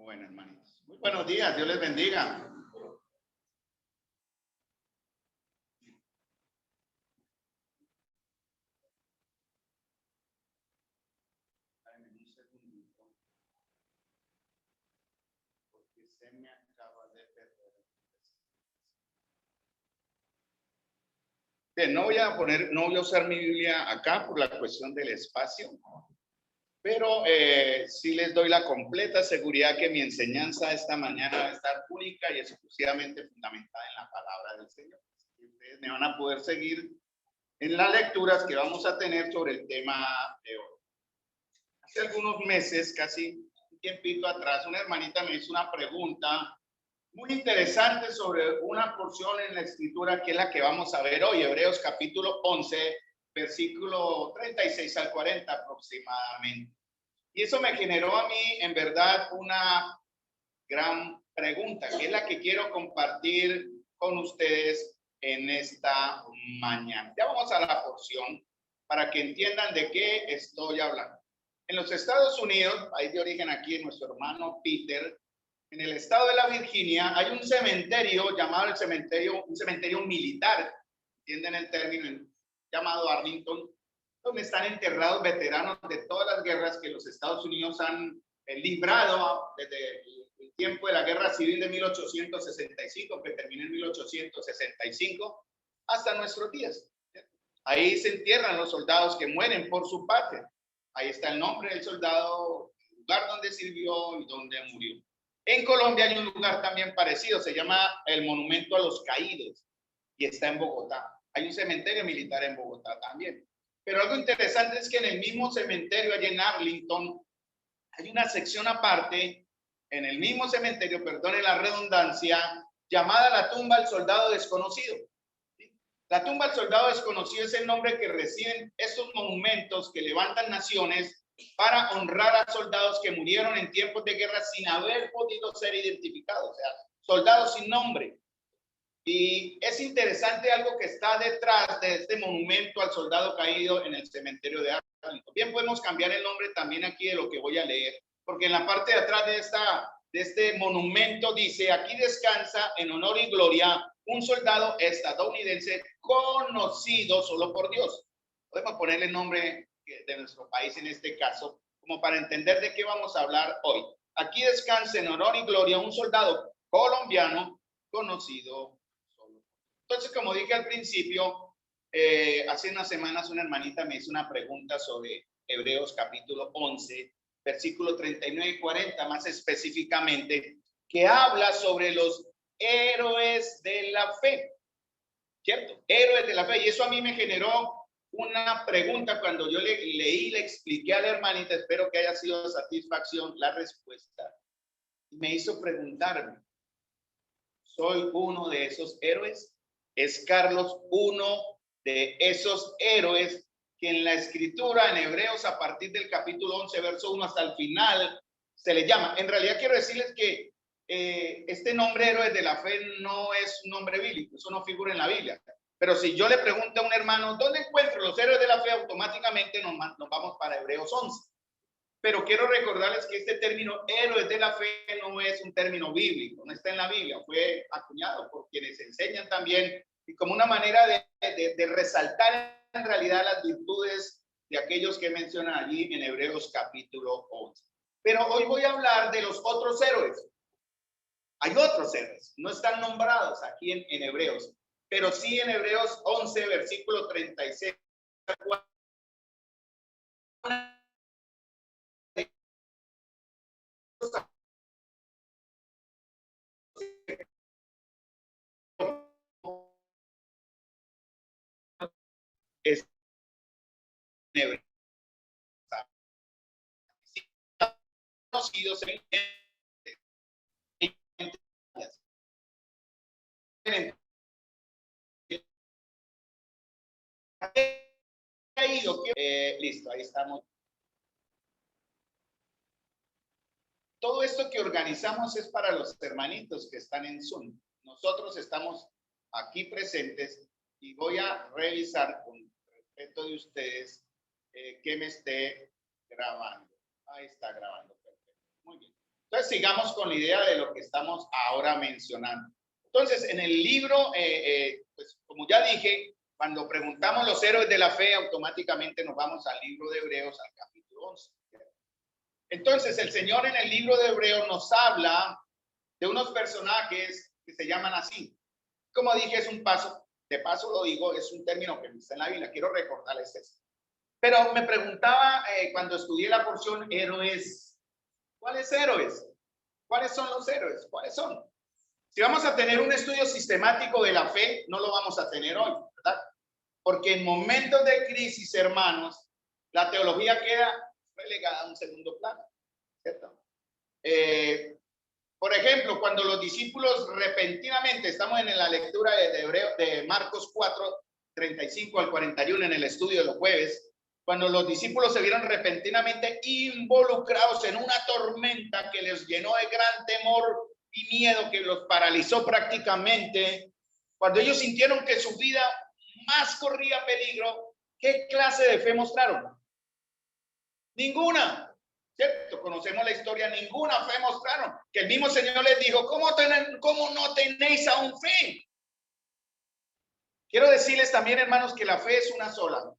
Bueno, hermanitos. Muy buenos días, Dios les bendiga. Un segundito, porque se me acaba de perder. Bien, no voy a usar mi Biblia acá por la cuestión del espacio, pero sí les doy la completa seguridad que mi enseñanza esta mañana va a estar única y exclusivamente fundamentada en la palabra del Señor. Y ustedes me van a poder seguir en las lecturas que vamos a tener sobre el tema de hoy. Hace algunos meses, casi un tiempito atrás, una hermanita me hizo una pregunta muy interesante sobre una porción en la escritura que es la que vamos a ver hoy, Hebreos capítulo 11, versículo 36 al 40 aproximadamente. Y eso me generó a mí, en verdad, una gran pregunta, que es la que quiero compartir con ustedes en esta mañana. Ya vamos a la porción para que entiendan de qué estoy hablando. En los Estados Unidos, país de origen aquí, nuestro hermano Peter, en el estado de la Virginia, hay un cementerio llamado un cementerio militar, ¿entienden el término? Llamado Arlington, donde están enterrados veteranos de todas las guerras que los Estados Unidos han librado desde el tiempo de la Guerra Civil de 1865, que termina en 1865, hasta nuestros días. Ahí se entierran los soldados que mueren por su patria. Ahí está el nombre del soldado, el lugar donde sirvió y donde murió. En Colombia hay un lugar también parecido, se llama el Monumento a los Caídos y está en Bogotá. Hay un cementerio militar en Bogotá también. Pero algo interesante es que en el mismo cementerio allá en Arlington hay una sección aparte, en el mismo cementerio, perdone la redundancia, llamada la tumba al soldado desconocido. La tumba al soldado desconocido es el nombre que reciben estos monumentos que levantan naciones para honrar a soldados que murieron en tiempos de guerra sin haber podido ser identificados, o sea, soldados sin nombre. Y es interesante algo que está detrás de este monumento al soldado caído en el cementerio de Arlington. Bien, podemos cambiar el nombre también aquí de lo que voy a leer, porque en la parte de atrás de este monumento dice: aquí descansa en honor y gloria un soldado estadounidense conocido solo por Dios. Podemos ponerle el nombre de nuestro país en este caso, como para entender de qué vamos a hablar hoy. Aquí descansa en honor y gloria un soldado colombiano conocido solo. Entonces, como dije al principio, hace unas semanas una hermanita me hizo una pregunta sobre Hebreos capítulo 11, versículo 39 y 40, más específicamente, que habla sobre los héroes de la fe, ¿cierto? Héroes de la fe. Y eso a mí me generó una pregunta cuando yo leí, le expliqué a la hermanita, espero que haya sido de satisfacción la respuesta. Me hizo preguntarme, ¿soy uno de esos héroes? ¿Es Carlos uno de esos héroes que en la escritura, en Hebreos, a partir del capítulo 11, verso 1 hasta el final, se le llama? En realidad quiero decirles que este nombre héroes de la fe no es un nombre bíblico, eso no figura en la Biblia. Pero si yo le pregunto a un hermano, ¿dónde encuentro los héroes de la fe? Automáticamente nos vamos para Hebreos 11. Pero quiero recordarles que este término héroes de la fe no es un término bíblico, no está en la Biblia, fue acuñado por quienes enseñan también y como una manera de resaltar en realidad las virtudes de aquellos que mencionan allí en Hebreos capítulo 11. Pero hoy voy a hablar de los otros héroes. Hay otros héroes, no están nombrados aquí en Hebreos, pero sí en Hebreos 11, versículo 36. Es Hebreos conocidos listo, ahí estamos. Todo esto que organizamos es para los hermanitos que están en Zoom. Nosotros estamos aquí presentes y voy a revisar con respeto de ustedes que me esté grabando. Ahí está grabando, perfecto. Muy bien. Entonces, sigamos con la idea de lo que estamos ahora mencionando. Entonces, en el libro, pues como ya dije, cuando preguntamos los héroes de la fe, automáticamente nos vamos al libro de Hebreos, al capítulo 11. Entonces, el Señor en el libro de Hebreos nos habla de unos personajes que se llaman así. Como dije, es un paso, de paso lo digo, es un término que está en la Biblia, quiero recordarles eso. Pero me preguntaba cuando estudié la porción héroes, ¿cuáles héroes? ¿Cuáles son los héroes? ¿Cuáles son? Si vamos a tener un estudio sistemático de la fe, no lo vamos a tener hoy, ¿verdad? Porque en momentos de crisis, hermanos, la teología queda relegada a un segundo plano, ¿cierto? Por ejemplo, cuando los discípulos repentinamente, estamos en la lectura de Marcos 4, 35 al 41 en el estudio de los jueves, cuando los discípulos se vieron repentinamente involucrados en una tormenta que les llenó de gran temor y miedo, que los paralizó prácticamente, cuando ellos sintieron que su vida más corría peligro, ¿qué clase de fe mostraron? Ninguna. ¿Cierto? Conocemos la historia, ninguna fe mostraron. Que el mismo Señor les dijo, ¿cómo no tenéis aún fe? Quiero decirles también, hermanos, que la fe es una sola,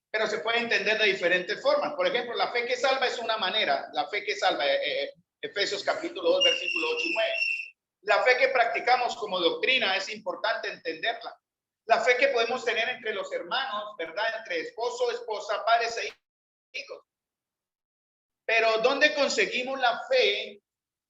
pero se puede entender de diferentes formas. Por ejemplo, la fe que salva es una manera, la fe que salva, Efesios capítulo 2, versículo 8 y 9. La fe que practicamos como doctrina es importante entenderla. La fe que podemos tener entre los hermanos, ¿verdad? Entre esposo, esposa, padres e hijos. Pero ¿dónde conseguimos la fe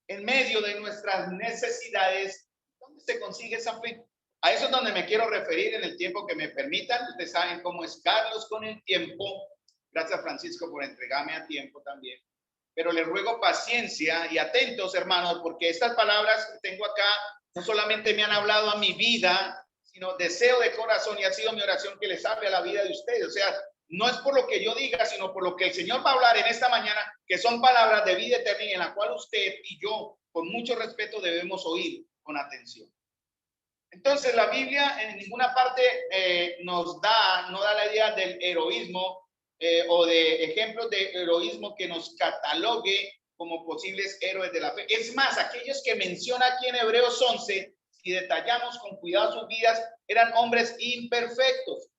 en medio de nuestras necesidades? ¿Dónde se consigue esa fe? A eso es donde me quiero referir en el tiempo que me permitan. Ustedes saben cómo es Carlos con el tiempo. Gracias, Francisco, por entregarme a tiempo también. Pero les ruego paciencia y atentos, hermanos, porque estas palabras que tengo acá no solamente me han hablado a mi vida, sino deseo de corazón, y ha sido mi oración que les hable a la vida de ustedes. O sea, no es por lo que yo diga, sino por lo que el Señor va a hablar en esta mañana, que son palabras de vida eterna y en la cual usted y yo, con mucho respeto, debemos oír con atención. Entonces, la Biblia en ninguna parte no da la idea del heroísmo o de ejemplos de heroísmo que nos catalogue como posibles héroes de la fe. Es más, aquellos que menciona aquí en Hebreos 11, si detallamos con cuidado sus vidas, eran hombres imperfectos.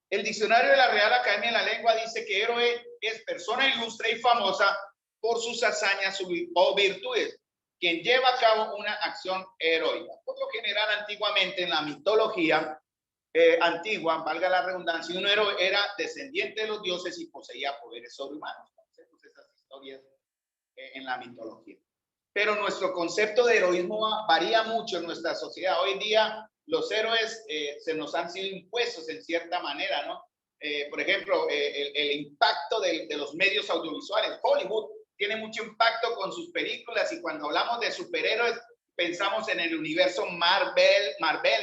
El diccionario de la Real Academia de la Lengua dice que héroe es persona ilustre y famosa por sus hazañas o virtudes, quien lleva a cabo una acción heroica. Por lo general, antiguamente en la mitología antigua, valga la redundancia, un héroe era descendiente de los dioses y poseía poderes sobrehumanos. Conocemos esas historias en la mitología. Pero nuestro concepto de heroísmo varía mucho en nuestra sociedad. Hoy en día los héroes se nos han sido impuestos en cierta manera, ¿no? Por ejemplo, el impacto de los medios audiovisuales. Hollywood tiene mucho impacto con sus películas y cuando hablamos de superhéroes pensamos en el universo Marvel,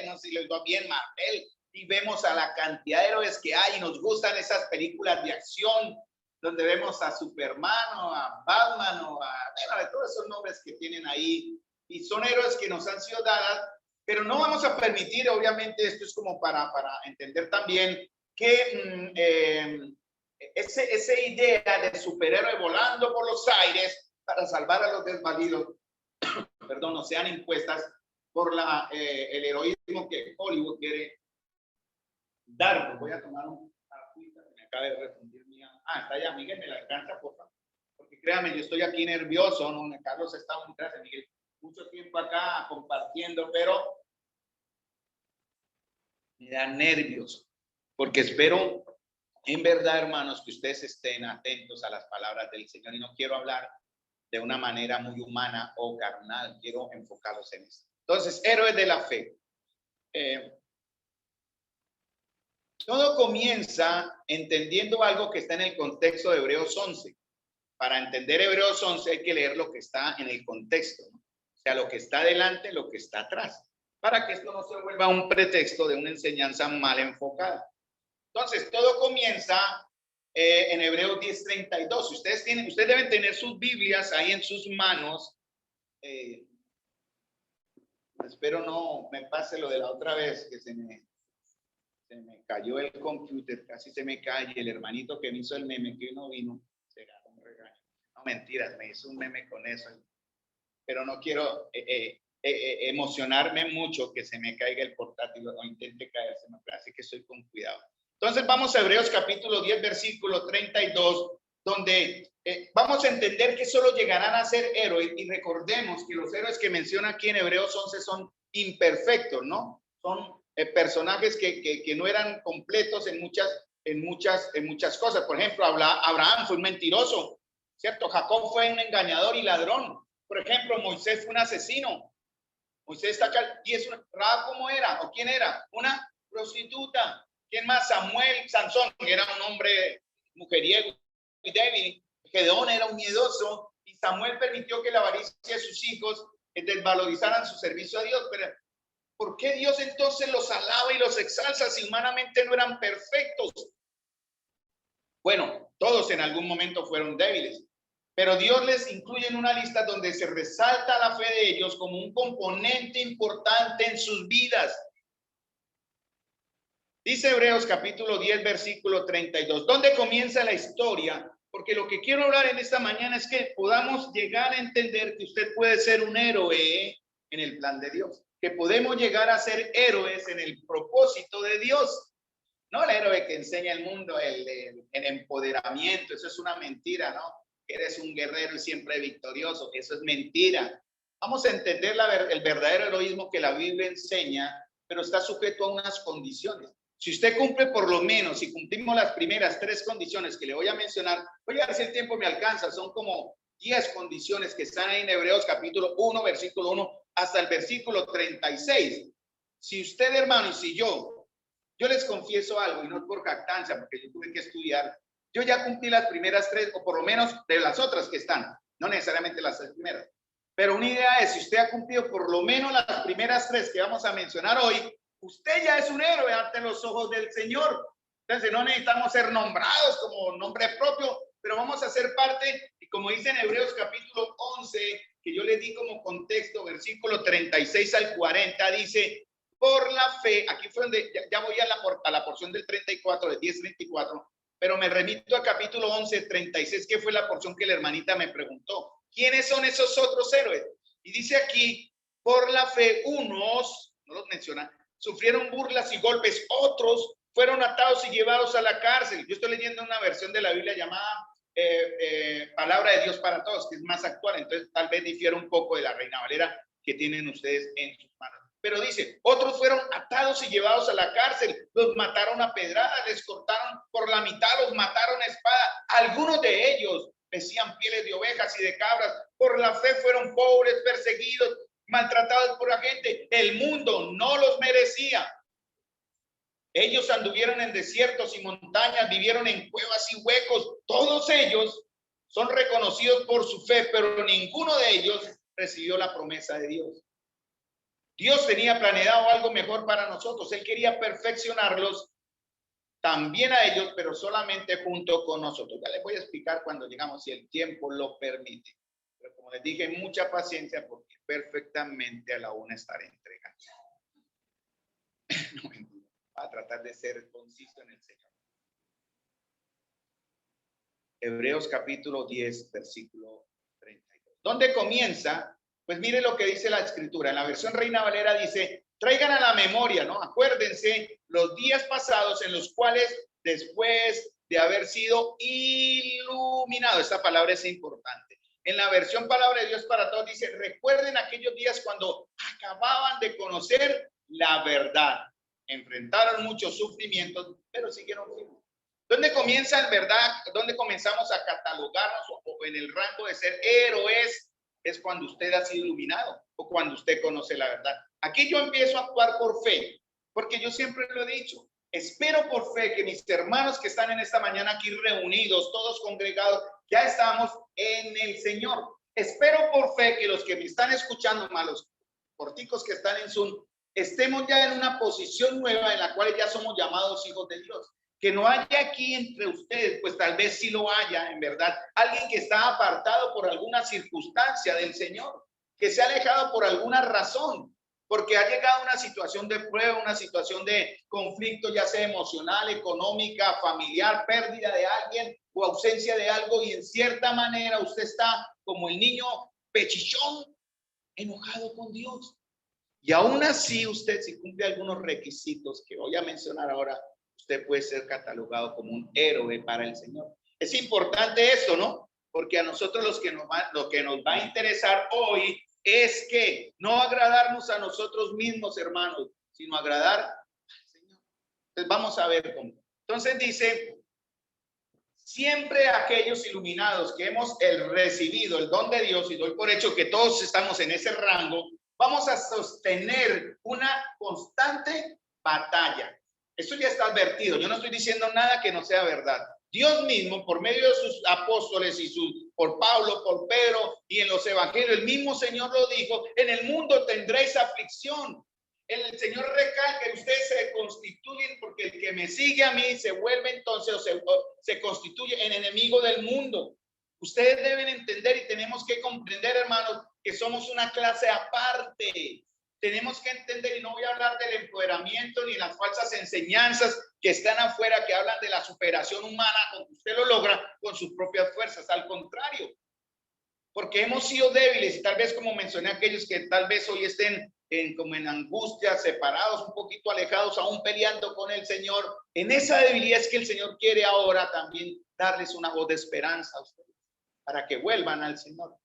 no sé si lo digo bien, Marvel, y vemos a la cantidad de héroes que hay y nos gustan esas películas de acción donde vemos a Superman o a Batman o a todos esos nombres que tienen ahí y son héroes que nos han sido dadas, pero no vamos a permitir, obviamente esto es como para entender también que esa idea de superhéroe volando por los aires para salvar a los desvalidos, perdón, no sean impuestas por el heroísmo que Hollywood quiere dar. Voy a tomar un agüita que me acaba de refundir. Está allá, Miguel, me la alcanza, por favor. Porque créame, yo estoy aquí nervioso, ¿no? Carlos está muy atrás, Miguel, mucho tiempo acá compartiendo, pero me da nervios, porque espero, en verdad, hermanos, que ustedes estén atentos a las palabras del Señor y no quiero hablar de una manera muy humana o carnal, quiero enfocarlos en esto. Entonces, héroes de la fe. Todo comienza entendiendo algo que está en el contexto de Hebreos 11. Para entender Hebreos 11 hay que leer lo que está en el contexto, ¿no? O sea, lo que está delante, lo que está atrás, para que esto no se vuelva un pretexto de una enseñanza mal enfocada. Entonces, todo comienza en Hebreos 10:32. Ustedes deben tener sus Biblias ahí en sus manos. Espero no me pase lo de la otra vez que se me cayó el computer, casi se me cae, y el hermanito que me hizo el meme que no vino, será un regaño. No, mentiras, me hizo un meme con eso. pero no quiero emocionarme mucho que se me caiga el portátil o intente caerse, así que estoy con cuidado. Entonces vamos a Hebreos capítulo 10, versículo 32, donde vamos a entender que solo llegarán a ser héroes, y recordemos que los héroes que menciona aquí en Hebreos 11 son imperfectos, ¿no? Son personajes que no eran completos en muchas cosas. Por ejemplo, Abraham fue un mentiroso, ¿cierto? Jacob fue un engañador y ladrón. Por ejemplo, Moisés fue un asesino. Moisés está acá, y es Rahab, ¿cómo era? ¿O quién era? Una prostituta. ¿Quién más? Sansón, que era un hombre mujeriego y débil. Gedeón era un miedoso, y Samuel permitió que la avaricia de sus hijos desvalorizaran su servicio a Dios. Pero ¿por qué Dios entonces los alaba y los exalza si humanamente no eran perfectos? Bueno, todos en algún momento fueron débiles, pero Dios les incluye en una lista donde se resalta la fe de ellos como un componente importante en sus vidas. Dice Hebreos capítulo 10, versículo 32. ¿Dónde comienza la historia? Porque lo que quiero hablar en esta mañana es que podamos llegar a entender que usted puede ser un héroe en el plan de Dios, que podemos llegar a ser héroes en el propósito de Dios. No el héroe que enseña el mundo, el empoderamiento, eso es una mentira, ¿no? Eres un guerrero y siempre victorioso, eso es mentira. Vamos a entender el verdadero heroísmo que la Biblia enseña, pero está sujeto a unas condiciones. Si usted cumple por lo menos, si cumplimos las primeras 3 condiciones que le voy a mencionar, voy a ver si el tiempo me alcanza, son como 10 condiciones que están ahí en Hebreos capítulo 1, versículo 1 hasta el versículo 36. Si usted, hermano, y si yo les confieso algo, y no es por jactancia, porque yo tuve que estudiar, yo ya cumplí las primeras 3, o por lo menos de las otras que están, no necesariamente las 3 primeras. Pero una idea es, si usted ha cumplido por lo menos las primeras 3 que vamos a mencionar hoy, usted ya es un héroe ante los ojos del Señor. Entonces no necesitamos ser nombrados como nombre propio, pero vamos a ser parte, y como dice en Hebreos capítulo 11, que yo le di como contexto, versículo 36 al 40, dice: por la fe, aquí fue donde ya voy a la porción del 34, de 10:34, pero me remito a capítulo 11, 36, que fue la porción que la hermanita me preguntó. ¿Quiénes son esos otros héroes? Y dice aquí: por la fe, unos, no los menciona, sufrieron burlas y golpes, otros fueron atados y llevados a la cárcel. Yo estoy leyendo una versión de la Biblia llamada Palabra de Dios para Todos, que es más actual, entonces tal vez difiere un poco de la Reina Valera que tienen ustedes en sus manos. Pero dice: otros fueron atados y llevados a la cárcel, los mataron a pedradas, les cortaron por la mitad, los mataron a espada. Algunos de ellos vestían pieles de ovejas y de cabras, por la fe fueron pobres, perseguidos, maltratados por la gente. El mundo no los merecía. Ellos anduvieron en desiertos y montañas, vivieron en cuevas y huecos. Todos ellos son reconocidos por su fe, pero ninguno de ellos recibió la promesa de Dios. Dios tenía planeado algo mejor para nosotros. Él quería perfeccionarlos también a ellos, pero solamente junto con nosotros. Ya les voy a explicar cuando llegamos, si el tiempo lo permite. Pero como les dije, mucha paciencia, porque perfectamente a la una estaré entregando. No, mentira. Va a tratar de ser conciso en el Señor. Hebreos capítulo 10, versículo 32. ¿Dónde comienza? Pues mire lo que dice la escritura. En la versión Reina Valera dice: traigan a la memoria, ¿no? Acuérdense los días pasados en los cuales, después de haber sido iluminado, esta palabra es importante. En la versión Palabra de Dios para Todos dice: recuerden aquellos días cuando acababan de conocer la verdad. Enfrentaron muchos sufrimientos, pero siguieron firmes. ¿Dónde comienza en verdad? ¿Dónde comenzamos a catalogarnos o en el rango de ser héroes? Es cuando usted ha sido iluminado o cuando usted conoce la verdad. Aquí yo empiezo a actuar por fe, porque yo siempre lo he dicho. Espero por fe que mis hermanos que están en esta mañana aquí reunidos, todos congregados, ya estamos en el Señor. Espero por fe que los que me están escuchando, malos corticos que están en Zoom, estemos ya en una posición nueva en la cual ya somos llamados hijos de Dios. Que no haya aquí entre ustedes, pues tal vez sí lo haya, en verdad, alguien que está apartado por alguna circunstancia del Señor, que se ha alejado por alguna razón, porque ha llegado a una situación de prueba, una situación de conflicto, ya sea emocional, económica, familiar, pérdida de alguien o ausencia de algo, y en cierta manera usted está como el niño pechichón enojado con Dios. Y aún así usted, si cumple algunos requisitos que voy a mencionar ahora, usted puede ser catalogado como un héroe para el Señor. Es importante esto, ¿no? Porque a nosotros lo que nos va a interesar hoy es que no agradarnos a nosotros mismos, hermanos, sino agradar al Señor. Entonces vamos a ver cómo. Entonces dice, siempre aquellos iluminados que hemos recibido el don de Dios, y doy por hecho que todos estamos en ese rango, vamos a sostener una constante batalla. Esto ya está advertido. Yo no estoy diciendo nada que no sea verdad. Dios mismo, por medio de sus apóstoles y por Pablo, por Pedro y en los evangelios, el mismo Señor lo dijo, en el mundo tendréis aflicción. El Señor recalca que ustedes se constituyen, porque el que me sigue a mí se vuelve entonces o se constituye en enemigo del mundo. Ustedes deben entender y tenemos que comprender, hermanos, que somos una clase aparte. Tenemos que entender, y no voy a hablar del empoderamiento ni las falsas enseñanzas que están afuera, que hablan de la superación humana, con que usted lo logra con sus propias fuerzas. Al contrario, porque hemos sido débiles y tal vez, como mencioné, aquellos que tal vez hoy estén como en angustia, separados, un poquito alejados, aún peleando con el Señor. En esa debilidad es que el Señor quiere ahora también darles una voz de esperanza a ustedes, para que vuelvan al Señor.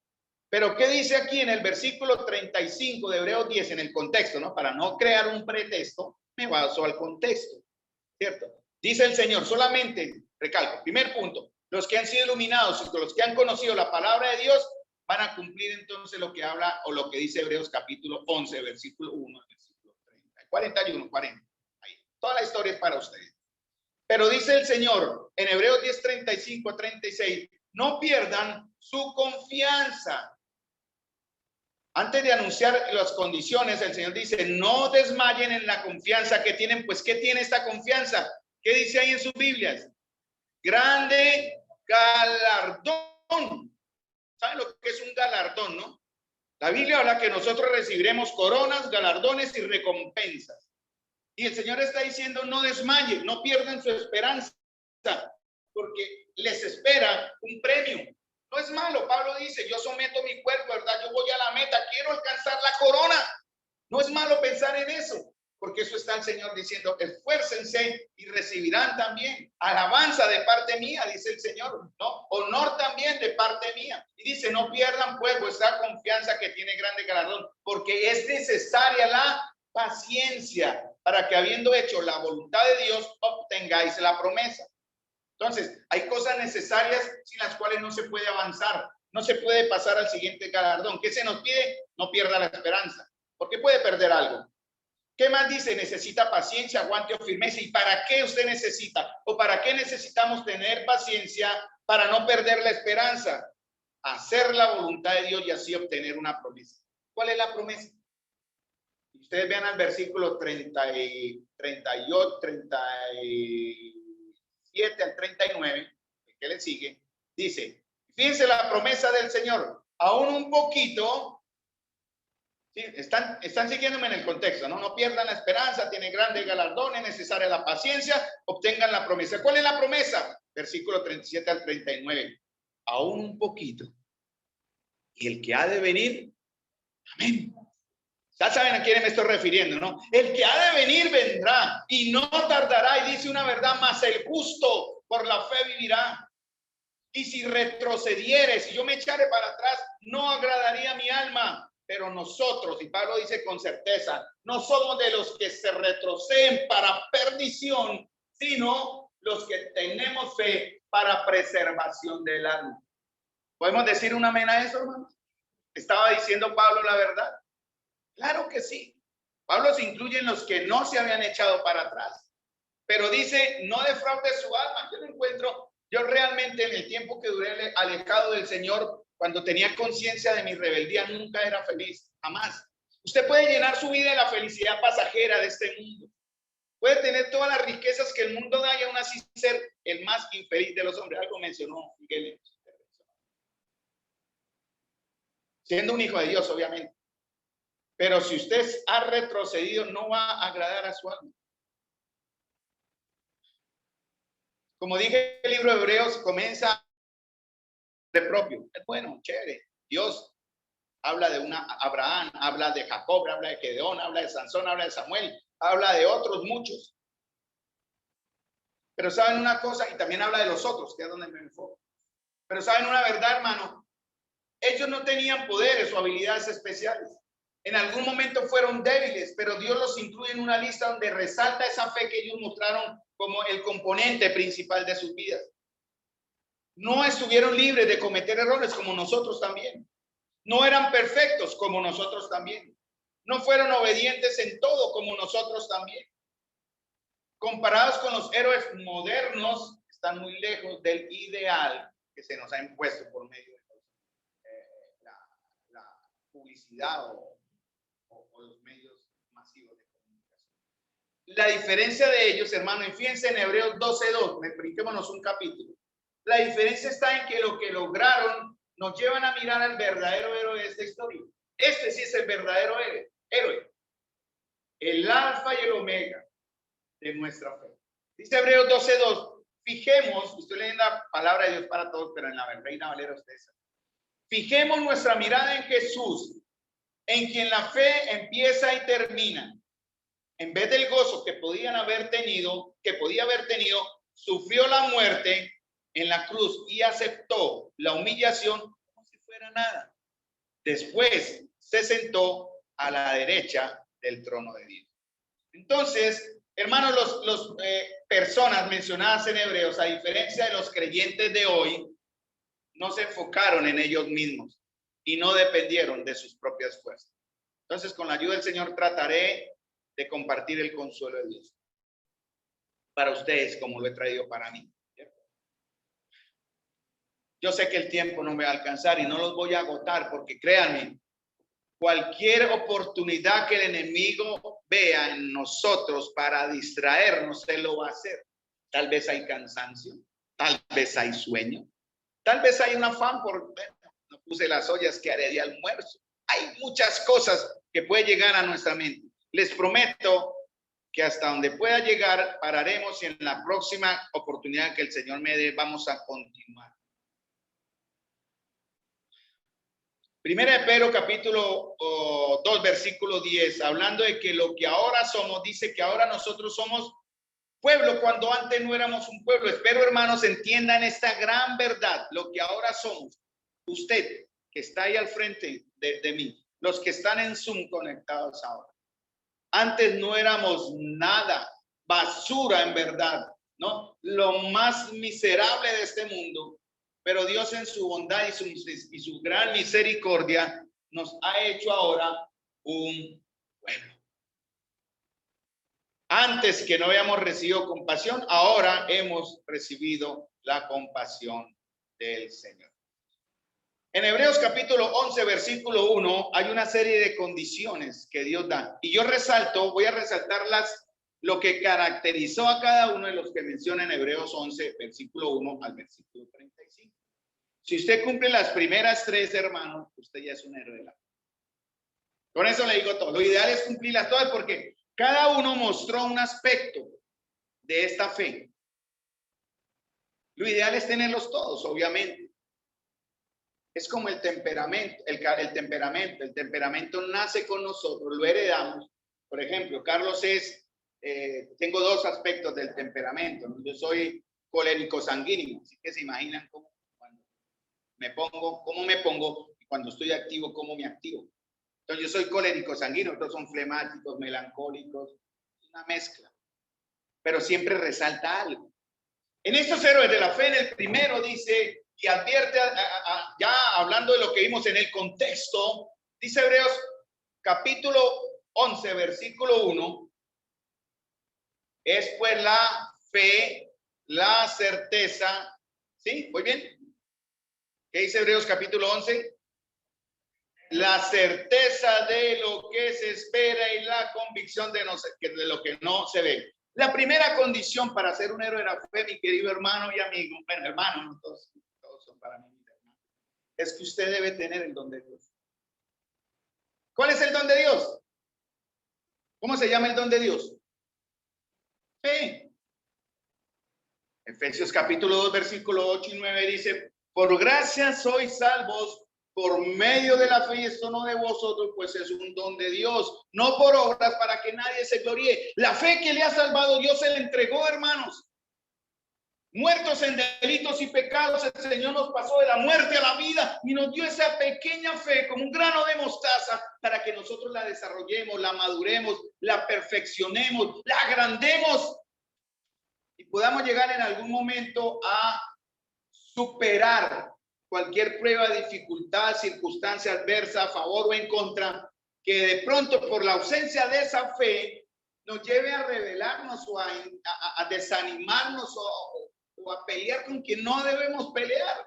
Pero ¿qué dice aquí en el versículo 35 de Hebreos 10, en el contexto, ¿no? Para no crear un pretexto, me baso al contexto, ¿cierto? Dice el Señor, solamente, recalco, primer punto, los que han sido iluminados y los que han conocido la palabra de Dios van a cumplir entonces lo que habla o lo que dice Hebreos capítulo 11, versículo 1, versículo 30, 41, 40. Ahí. Toda la historia es para ustedes. Pero dice el Señor en Hebreos 10, 35, 36, no pierdan su confianza. Antes de anunciar las condiciones, el Señor dice, no desmayen en la confianza que tienen. Pues, ¿qué tiene esta confianza? ¿Qué dice ahí en sus Biblias? Grande galardón. ¿Saben lo que es un galardón, no? La Biblia habla que nosotros recibiremos coronas, galardones y recompensas. Y el Señor está diciendo, no desmayen, no pierdan su esperanza, porque les espera un premio. No es malo. Pablo dice, yo someto mi cuerpo, ¿verdad? Yo voy a la meta, quiero alcanzar la corona. No es malo pensar en eso, porque eso está el Señor diciendo, esfuércense y recibirán también alabanza de parte mía, dice el Señor, ¿no? Honor también de parte mía. Y dice, no pierdan pues vuestra confianza que tiene grande galardón, porque es necesaria la paciencia para que habiendo hecho la voluntad de Dios, obtengáis la promesa. Entonces, hay cosas necesarias sin las cuales no se puede avanzar, no se puede pasar al siguiente galardón. ¿Qué se nos pide? No pierda la esperanza, porque puede perder algo. ¿Qué más dice? Necesita paciencia, aguante o firmeza. ¿Y para qué usted necesita? ¿O para qué necesitamos tener paciencia para no perder la esperanza? Hacer la voluntad de Dios y así obtener una promesa. ¿Cuál es la promesa? Ustedes vean al versículo 30 y 38, 37 al 39, que le sigue, dice, fíjense la promesa del Señor, aún un poquito, ¿sí? Están siguiéndome en el contexto, ¿no? No pierdan la esperanza, tienen grandes galardones, necesaria la paciencia, obtengan la promesa. ¿Cuál es la promesa? Versículo 37 al 39, aún un poquito, y el que ha de venir, amén. Ya saben a quién me estoy refiriendo, ¿no? El que ha de venir vendrá y no tardará, y dice una verdad, más el justo por la fe vivirá. Y si retrocediere, si yo me echare para atrás, no agradaría a mi alma. Pero nosotros, y Pablo dice con certeza, no somos de los que se retroceden para perdición, sino los que tenemos fe para preservación del alma. ¿Podemos decir un amén a eso, hermanos? ¿Estaba diciendo Pablo la verdad? Claro que sí. Pablo se incluye en los que no se habían echado para atrás. Pero dice, no defraude su alma. Yo lo encuentro, yo realmente en el tiempo que duré alejado del Señor, cuando tenía conciencia de mi rebeldía, nunca era feliz, jamás. Usted puede llenar su vida de la felicidad pasajera de este mundo. Puede tener todas las riquezas que el mundo da y aún así ser el más infeliz de los hombres. Algo mencionó Miguel. Siendo un hijo de Dios, obviamente. Pero si usted ha retrocedido, no va a agradar a su alma. Como dije, el libro de Hebreos comienza de propio. Es bueno, chévere. Dios Habla de Abraham, habla de Jacob, habla de Gedeón, habla de Sansón, habla de Samuel, habla de otros muchos. Pero saben una cosa, y también habla de los otros, que es donde me enfoco. Pero saben una verdad, hermano, ellos no tenían poderes o habilidades especiales. En algún momento fueron débiles, pero Dios los incluye en una lista donde resalta esa fe que ellos mostraron como el componente principal de sus vidas. No estuvieron libres de cometer errores como nosotros también. No eran perfectos como nosotros también. No fueron obedientes en todo como nosotros también. Comparados con los héroes modernos, están muy lejos del ideal que se nos ha impuesto por medio de la publicidad o los medios masivos de comunicación. La diferencia de ellos, hermano, y fíjense en Hebreos 12:2, brinquémonos un capítulo. La diferencia está en que lo que lograron nos llevan a mirar al verdadero héroe de esta historia. Este sí es el verdadero héroe, el alfa y el omega de nuestra fe. Dice Hebreos 12:2, fijemos, estoy leyendo la palabra de Dios para todos, pero en la Reina Valera ustedes saben. Fijemos nuestra mirada en Jesús, en quien la fe empieza y termina. En vez del gozo que podía haber tenido, sufrió la muerte en la cruz y aceptó la humillación como si fuera nada. Después se sentó a la derecha del trono de Dios. Entonces, hermanos, los personas mencionadas en Hebreos, a diferencia de los creyentes de hoy, no se enfocaron en ellos mismos y no dependieron de sus propias fuerzas. Entonces, con la ayuda del Señor, trataré de compartir el consuelo de Dios para ustedes, como lo he traído para mí. Yo sé que el tiempo no me va a alcanzar y no los voy a agotar, porque créanme, cualquier oportunidad que el enemigo vea en nosotros para distraernos, él lo va a hacer. Tal vez hay cansancio, tal vez hay sueño, tal vez hay un afán por, no puse las ollas que haré de almuerzo. Hay muchas cosas que pueden llegar a nuestra mente. Les prometo que hasta donde pueda llegar pararemos y en la próxima oportunidad que el Señor me dé vamos a continuar. Primera de Pedro capítulo 2 versículo 10, hablando de que lo que ahora somos, dice que ahora nosotros somos pueblo cuando antes no éramos un pueblo. Espero, hermanos, entiendan esta gran verdad, lo que ahora somos. Usted que está ahí al frente de mí, los que están en Zoom conectados ahora. Antes no éramos nada, basura en verdad, ¿no? Lo más miserable de este mundo. Pero Dios en su bondad y su gran misericordia nos ha hecho ahora un pueblo. Antes que no habíamos recibido compasión, ahora hemos recibido la compasión del Señor. En Hebreos capítulo 11, versículo 1, hay una serie de condiciones que Dios da. Y yo voy a resaltarlas, lo que caracterizó a cada uno de los que menciona en Hebreos 11, versículo 1 al versículo 35. Si usted cumple las primeras tres, hermano, usted ya es un héroe de la fe. Con eso le digo todo. Lo ideal es cumplirlas todas porque cada uno mostró un aspecto de esta fe. Lo ideal es tenerlos todos, obviamente. Es como el temperamento, el temperamento nace con nosotros, lo heredamos. Por ejemplo, Carlos tengo dos aspectos del temperamento, ¿no? Yo soy colérico sanguíneo, así que se imaginan cómo me pongo, y cuando estoy activo, cómo me activo. Entonces yo soy colérico sanguíneo, otros son flemáticos, melancólicos, una mezcla, pero siempre resalta algo. En estos héroes de la fe, en el primero dice, y advierte, ya hablando de lo que vimos en el contexto, dice Hebreos capítulo 11, versículo 1, es pues la fe, la certeza, ¿sí? ¿Muy bien? ¿Qué dice Hebreos capítulo 11? La certeza de lo que se espera y la convicción de lo que no se ve. La primera condición para ser un héroe de la fe, mi querido hermano y amigo, bueno, hermano, todos son para mí, hermano, es que usted debe tener el don de Dios. ¿Cuál es el don de Dios? ¿Cómo se llama el don de Dios? Fe. Efesios capítulo 2, versículo 8 y 9 dice, por gracia sois salvos por medio de la fe, y esto no de vosotros, pues es un don de Dios, no por obras para que nadie se gloríe. La fe que le ha salvado Dios se le entregó, hermanos. Muertos en delitos y pecados, el Señor nos pasó de la muerte a la vida y nos dio esa pequeña fe como un grano de mostaza para que nosotros la desarrollemos, la maduremos, la perfeccionemos, la agrandemos y podamos llegar en algún momento a superar cualquier prueba, dificultad, circunstancia adversa, a favor o en contra, que de pronto por la ausencia de esa fe nos lleve a rebelarnos o a desanimarnos o a pelear con quien no debemos pelear.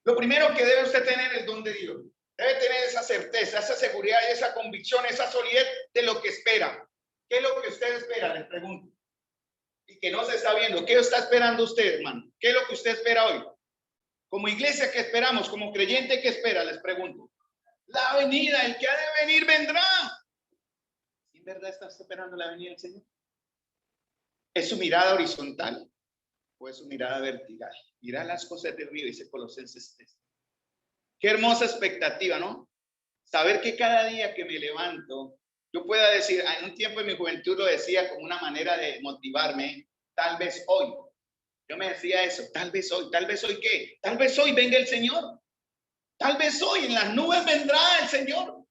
Lo primero que debe usted tener es el don de Dios. Debe tener esa certeza, esa seguridad y esa convicción, esa solidez de lo que espera. ¿Qué es lo que usted espera? Les pregunto. Y que no se está viendo. ¿Qué está esperando usted, hermano? ¿Qué es lo que usted espera hoy? Como iglesia, ¿qué esperamos? Como creyente, ¿qué espera? Les pregunto. La venida, el que ha de venir vendrá. ¿En verdad estás esperando la venida del Señor? ¿Es su mirada horizontal o es su mirada vertical? Mira las cosas de arriba, dice Colosenses 3. Qué hermosa expectativa, ¿no? Saber que cada día que me levanto, yo pueda decir, en un tiempo en mi juventud lo decía como una manera de motivarme, tal vez hoy. Yo me decía eso, tal vez hoy ¿qué? Tal vez hoy venga el Señor. Tal vez hoy en las nubes vendrá el Señor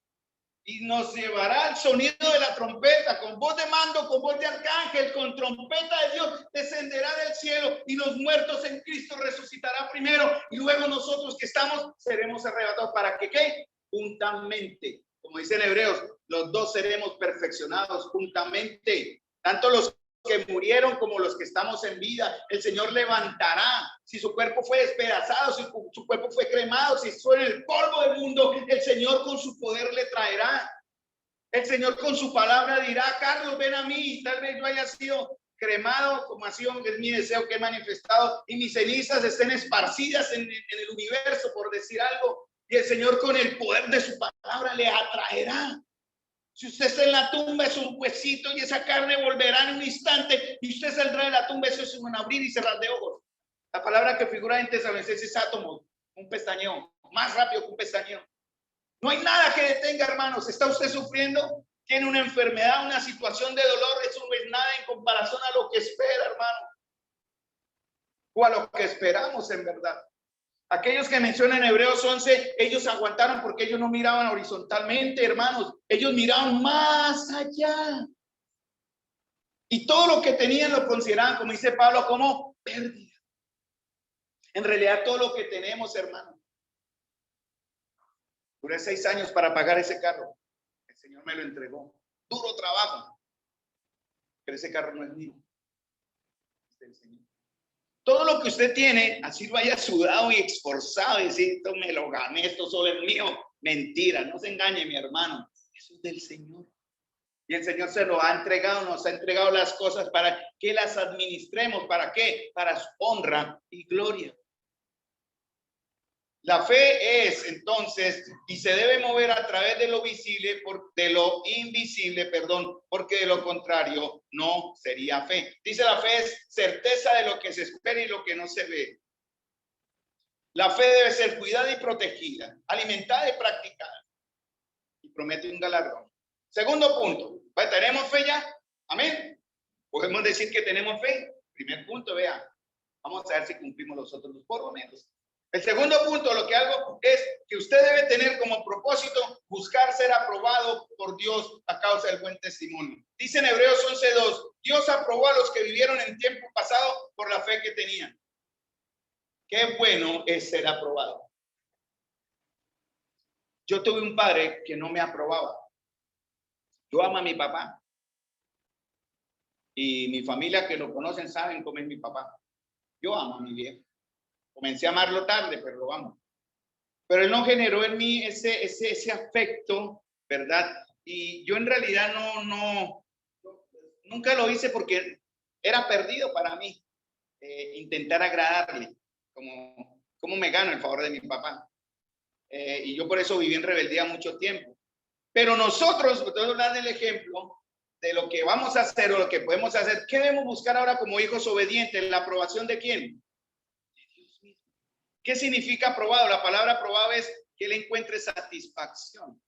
y nos llevará el sonido de la trompeta, con voz de mando, con voz de arcángel, con trompeta de Dios, descenderá del cielo y los muertos en Cristo resucitará primero y luego nosotros que estamos seremos arrebatados. ¿Para que qué? Juntamente, como dicen Hebreos, los dos seremos perfeccionados juntamente, tanto los que murieron como los que estamos en vida. El Señor levantará. Si su cuerpo fue despedazado, si su cuerpo fue cremado, si fue en el polvo del mundo, el Señor con su poder le traerá. El Señor con su palabra dirá, Carlos, ven a mí. Tal vez yo haya sido cremado, como ha sido, es mi deseo que he manifestado, y mis cenizas estén esparcidas en el universo, por decir algo. Y el Señor con el poder de su palabra le atraerá. Si usted está en la tumba, es un huesito y esa carne volverá en un instante y usted saldrá de la tumba, eso es un abrir y cerrar de ojos. La palabra que figura en Tesalonicenses es átomo, un pestañeo, más rápido que un pestañeo. No hay nada que detenga, hermanos. ¿Está usted sufriendo? ¿Tiene una enfermedad, una situación de dolor? Eso no es nada en comparación a lo que espera, hermano. O a lo que esperamos en verdad. Aquellos que mencionan en Hebreos 11, ellos aguantaron porque ellos no miraban horizontalmente, hermanos. Ellos miraban más allá. Y todo lo que tenían lo consideraban, como dice Pablo, como pérdida. En realidad todo lo que tenemos, hermano. Duré 6 años para pagar ese carro. El Señor me lo entregó. Duro trabajo. Pero ese carro no es mío. Es del Señor. Todo lo que usted tiene, así lo haya sudado y esforzado y decir, esto me lo gané, esto solo es mío. Mentira, no se engañe, mi hermano. Eso es del Señor. Y el Señor se lo ha entregado, nos ha entregado las cosas para que las administremos. ¿Para qué? Para su honra y gloria. La fe es entonces y se debe mover a través de lo visible, de lo invisible, perdón, porque de lo contrario no sería fe. Dice la fe es certeza de lo que se espera y lo que no se ve. La fe debe ser cuidada y protegida, alimentada y practicada. Y promete un galardón. Segundo punto, pues, ¿tenemos fe ya? Amén. Podemos decir que tenemos fe. Primer punto, vea. Vamos a ver si cumplimos los otros dos, por lo menos. El segundo punto, lo que hago es que usted debe tener como propósito buscar ser aprobado por Dios a causa del buen testimonio. Dice en Hebreos 11:2, Dios aprobó a los que vivieron en tiempo pasado por la fe que tenían. Qué bueno es ser aprobado. Yo tuve un padre que no me aprobaba. Yo amo a mi papá. Y mi familia que lo conocen saben cómo es mi papá. Yo amo a mi viejo. Comencé a amarlo tarde, pero lo amo. Pero él no generó en mí ese afecto, ¿verdad? Y yo en realidad nunca lo hice porque era perdido para mí intentar agradarle, como me gano el favor de mi papá. Y yo por eso viví en rebeldía mucho tiempo. Pero nosotros, podemos dar el ejemplo de lo que vamos a hacer o lo que podemos hacer. ¿Qué debemos buscar ahora como hijos obedientes? ¿La aprobación de quién? ¿Qué significa aprobado? La palabra aprobado es que Él encuentre satisfacción.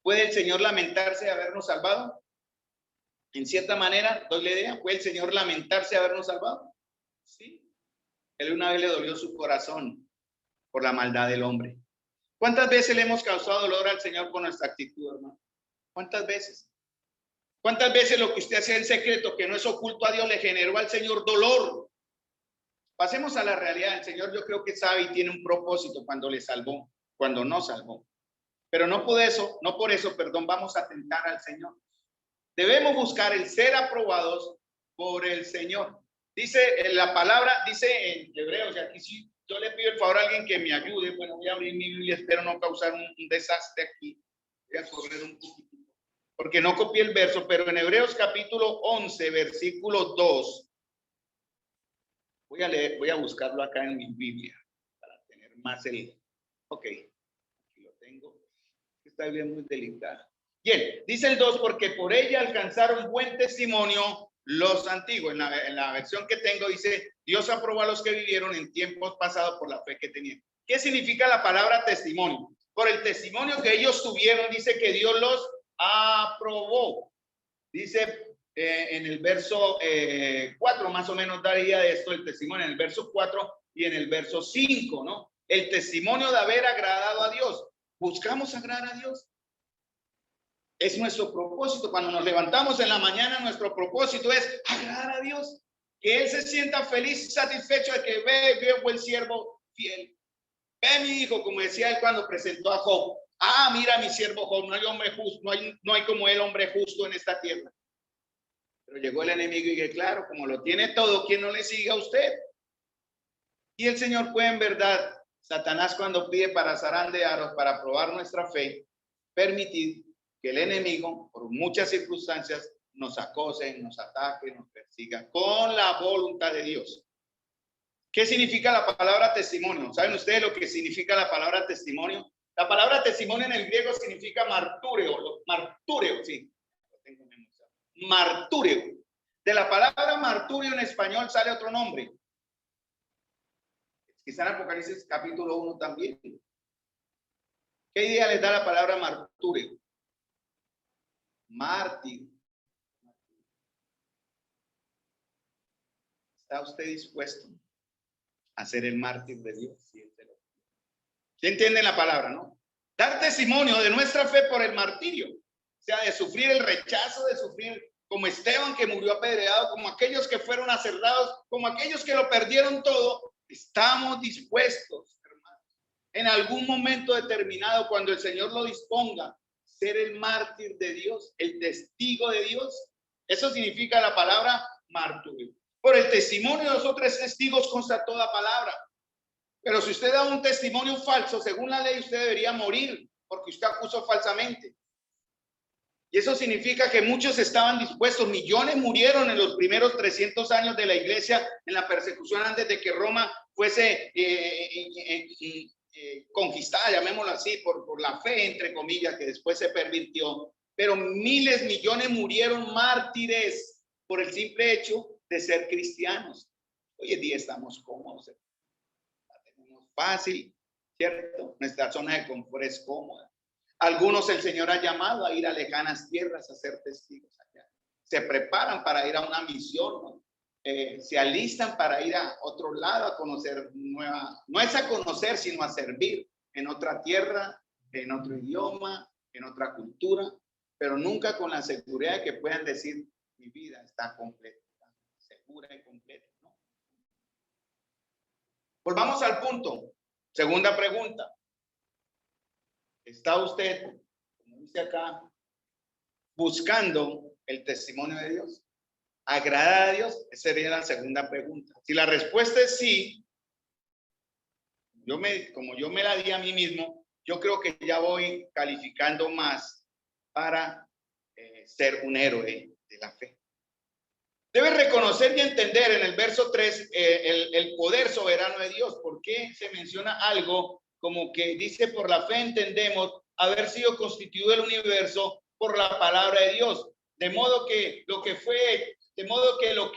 ¿Puede el Señor lamentarse de habernos salvado? En cierta manera, doy la idea, ¿puede el Señor lamentarse de habernos salvado? Sí. Él una vez le dolió su corazón por la maldad del hombre. ¿Cuántas veces le hemos causado dolor al Señor con nuestra actitud, hermano? ¿Cuántas veces? ¿Cuántas veces lo que usted hacía en secreto, que no es oculto a Dios, le generó al Señor dolor? Pasemos a la realidad. El Señor yo creo que sabe y tiene un propósito cuando le salvó, cuando no salvó. Pero no por eso, vamos a tentar al Señor. Debemos buscar el ser aprobados por el Señor. Dice la palabra, dice en Hebreos, y aquí sí, yo le pido el favor a alguien que me ayude. Bueno, voy a abrir mi Biblia, espero no causar un desastre aquí. Voy a correr un poquito, porque no copié el verso, pero en Hebreos capítulo 11, versículo 2. Voy a leer, voy a buscarlo acá en mi Biblia para tener más el... Ok, aquí lo tengo. Está bien, muy delicada. Bien, dice el 2, porque por ella alcanzaron buen testimonio los antiguos. En la versión que tengo dice, Dios aprobó a los que vivieron en tiempos pasados por la fe que tenían. ¿Qué significa la palabra testimonio? Por el testimonio que ellos tuvieron, dice que Dios los aprobó. Dice en el verso 4, más o menos daría de esto el testimonio, en el verso 4 y en el verso 5, ¿no? El testimonio de haber agradado a Dios. ¿Buscamos agradar a Dios? Es nuestro propósito. Cuando nos levantamos en la mañana, nuestro propósito es agradar a Dios. Que Él se sienta feliz y satisfecho de que ve buen siervo fiel. Ve mi hijo, como decía él cuando presentó a Job. Ah, mira mi siervo Job, no hay hombre justo, no hay como el hombre justo en esta tierra. Pero llegó el enemigo y que claro, como lo tiene todo, ¿quién no le sigue a usted? Y el Señor puede en verdad, Satanás cuando pide para zarandearos, para probar nuestra fe, permitir que el enemigo, por muchas circunstancias, nos acose, nos ataque, nos persiga con la voluntad de Dios. ¿Qué significa la palabra testimonio? ¿Saben ustedes lo que significa la palabra testimonio? La palabra testimonio en el griego significa martúreo, sí. Martúreo. De la palabra marturio en español sale otro nombre. Quizá en Apocalipsis capítulo 1 también. ¿Qué idea les da la palabra martúreo? Mártir. ¿Está usted dispuesto a ser el mártir de Dios? ¿Sí entienden la palabra, no? Dar testimonio de nuestra fe por el martirio. O sea, de sufrir el rechazo, de sufrir como Esteban que murió apedreado, como aquellos que fueron aserrados, como aquellos que lo perdieron todo. Estamos dispuestos, hermanos, en algún momento determinado, cuando el Señor lo disponga, ser el mártir de Dios, el testigo de Dios. Eso significa la palabra martirio. Por el testimonio de los otros testigos consta toda palabra. Pero si usted da un testimonio falso, según la ley, usted debería morir porque usted acusó falsamente. Y eso significa que muchos estaban dispuestos, millones murieron en los primeros 300 años de la iglesia en la persecución antes de que Roma fuese conquistada, llamémoslo así, por la fe, entre comillas, que después se pervirtió. Pero miles, millones murieron mártires por el simple hecho de ser cristianos. Hoy en día estamos cómodos, la tenemos fácil, ¿cierto? Nuestra zona de confort es cómoda. Algunos el Señor ha llamado a ir a lejanas tierras a ser testigos allá. Se preparan para ir a una misión, ¿no? Se alistan para ir a otro lado a conocer no es a conocer, sino a servir en otra tierra, en otro idioma, en otra cultura, pero nunca con la seguridad de que puedan decir, mi vida está completa, segura y completa, ¿no? Volvamos al punto. Segunda pregunta. ¿Está usted, como dice acá, buscando el testimonio de Dios? ¿Agradar a Dios? Esa sería la segunda pregunta. Si la respuesta es sí, como yo me la di a mí mismo, yo creo que ya voy calificando más para ser un héroe de la fe. Debe reconocer y entender en el verso 3 el poder soberano de Dios. ¿Por qué se menciona algo como que dice por la fe entendemos haber sido constituido el universo por la palabra de Dios? De modo que lo que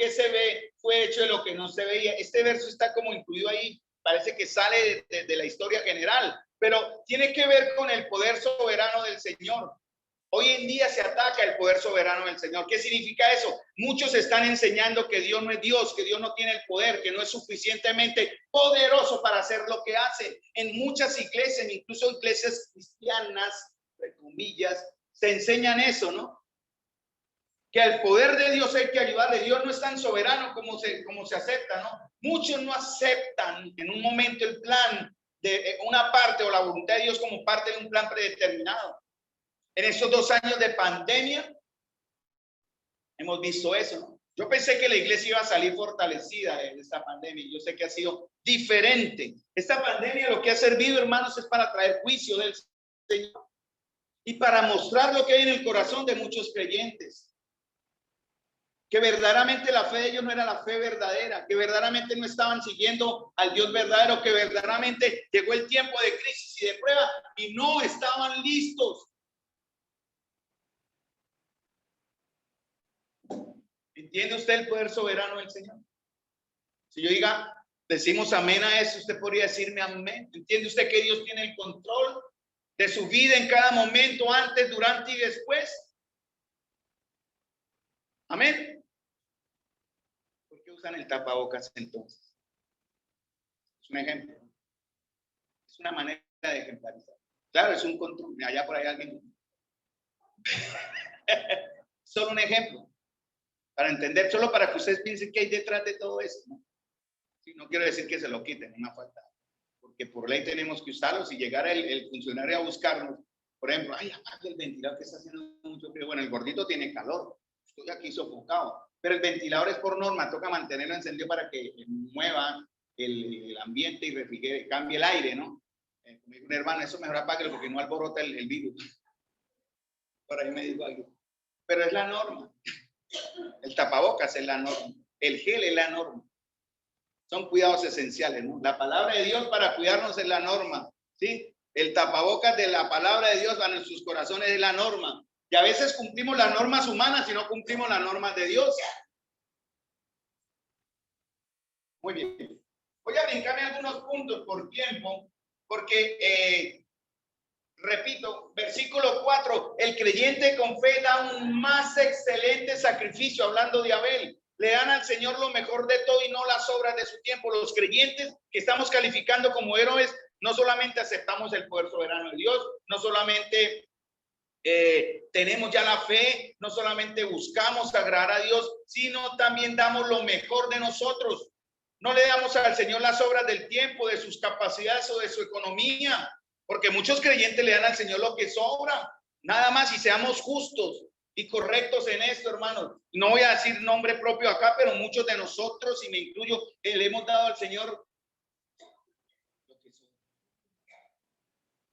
se ve fue hecho de lo que no se veía. Este verso está como incluido ahí parece que sale de la historia general, pero tiene que ver con el poder soberano del Señor. Hoy en día se ataca el poder soberano del Señor. ¿Qué significa eso? Muchos están enseñando que Dios no es Dios, que Dios no tiene el poder, que no es suficientemente poderoso para hacer lo que hace. En muchas iglesias, incluso iglesias cristianas, entre comillas, se enseñan eso, ¿no? Que al poder de Dios hay que ayudarle. Dios no es tan soberano como se acepta, ¿no? Muchos no aceptan en un momento el plan de una parte o la voluntad de Dios como parte de un plan predeterminado. En estos 2 años de pandemia hemos visto eso, ¿no? Yo pensé que la iglesia iba a salir fortalecida de esta pandemia. Yo sé que ha sido diferente. Esta pandemia lo que ha servido, hermanos, es para traer juicio del Señor y para mostrar lo que hay en el corazón de muchos creyentes. Que verdaderamente la fe de ellos no era la fe verdadera, que verdaderamente no estaban siguiendo al Dios verdadero, que verdaderamente llegó el tiempo de crisis y de prueba y no estaban listos. ¿Entiende usted el poder soberano del Señor? Si yo decimos amén a eso, usted podría decirme amén. ¿Entiende usted que Dios tiene el control de su vida en cada momento, antes, durante y después? Amén. ¿Por qué usan el tapabocas entonces? Es un ejemplo. Es una manera de ejemplarizar. Claro, es un control. Allá por ahí alguien. Solo un ejemplo. Para entender, solo para que ustedes piensen qué hay detrás de todo eso, ¿no? Sí, no quiero decir que se lo quiten, una falta, porque por ley tenemos que usarlo. Si llegara el funcionario a buscarnos, por ejemplo, ay, apaga el ventilador que está haciendo mucho frío. Bueno, el gordito tiene calor, estoy aquí sofocado, pero el ventilador es por norma, toca mantenerlo encendido para que mueva el ambiente y refrigere, cambie el aire, ¿no? Como dijo un hermano, eso mejor apáguelo porque no alborota el virus. Por ahí me dijo algo, pero es la norma. El tapabocas es la norma, el gel es la norma. Son cuidados esenciales, ¿no? La palabra de Dios para cuidarnos es la norma, ¿sí? El tapabocas de la palabra de Dios para nuestros corazones es la norma. Y a veces cumplimos las normas humanas y no cumplimos las normas de Dios. Muy bien. Voy a brincarme algunos puntos por tiempo, porque repito, versículo 4, el creyente con fe da un más excelente sacrificio, hablando de Abel. Le dan al Señor lo mejor de todo y no las obras de su tiempo. Los creyentes que estamos calificando como héroes, no solamente aceptamos el poder soberano de Dios, no solamente tenemos ya la fe, no solamente buscamos agradar a Dios, sino también damos lo mejor de nosotros. No le damos al Señor las obras del tiempo, de sus capacidades o de su economía. Porque muchos creyentes le dan al Señor lo que sobra, nada más, y seamos justos y correctos en esto, hermanos. No voy a decir nombre propio acá, pero muchos de nosotros, y me incluyo, le hemos dado al Señor lo que sobra.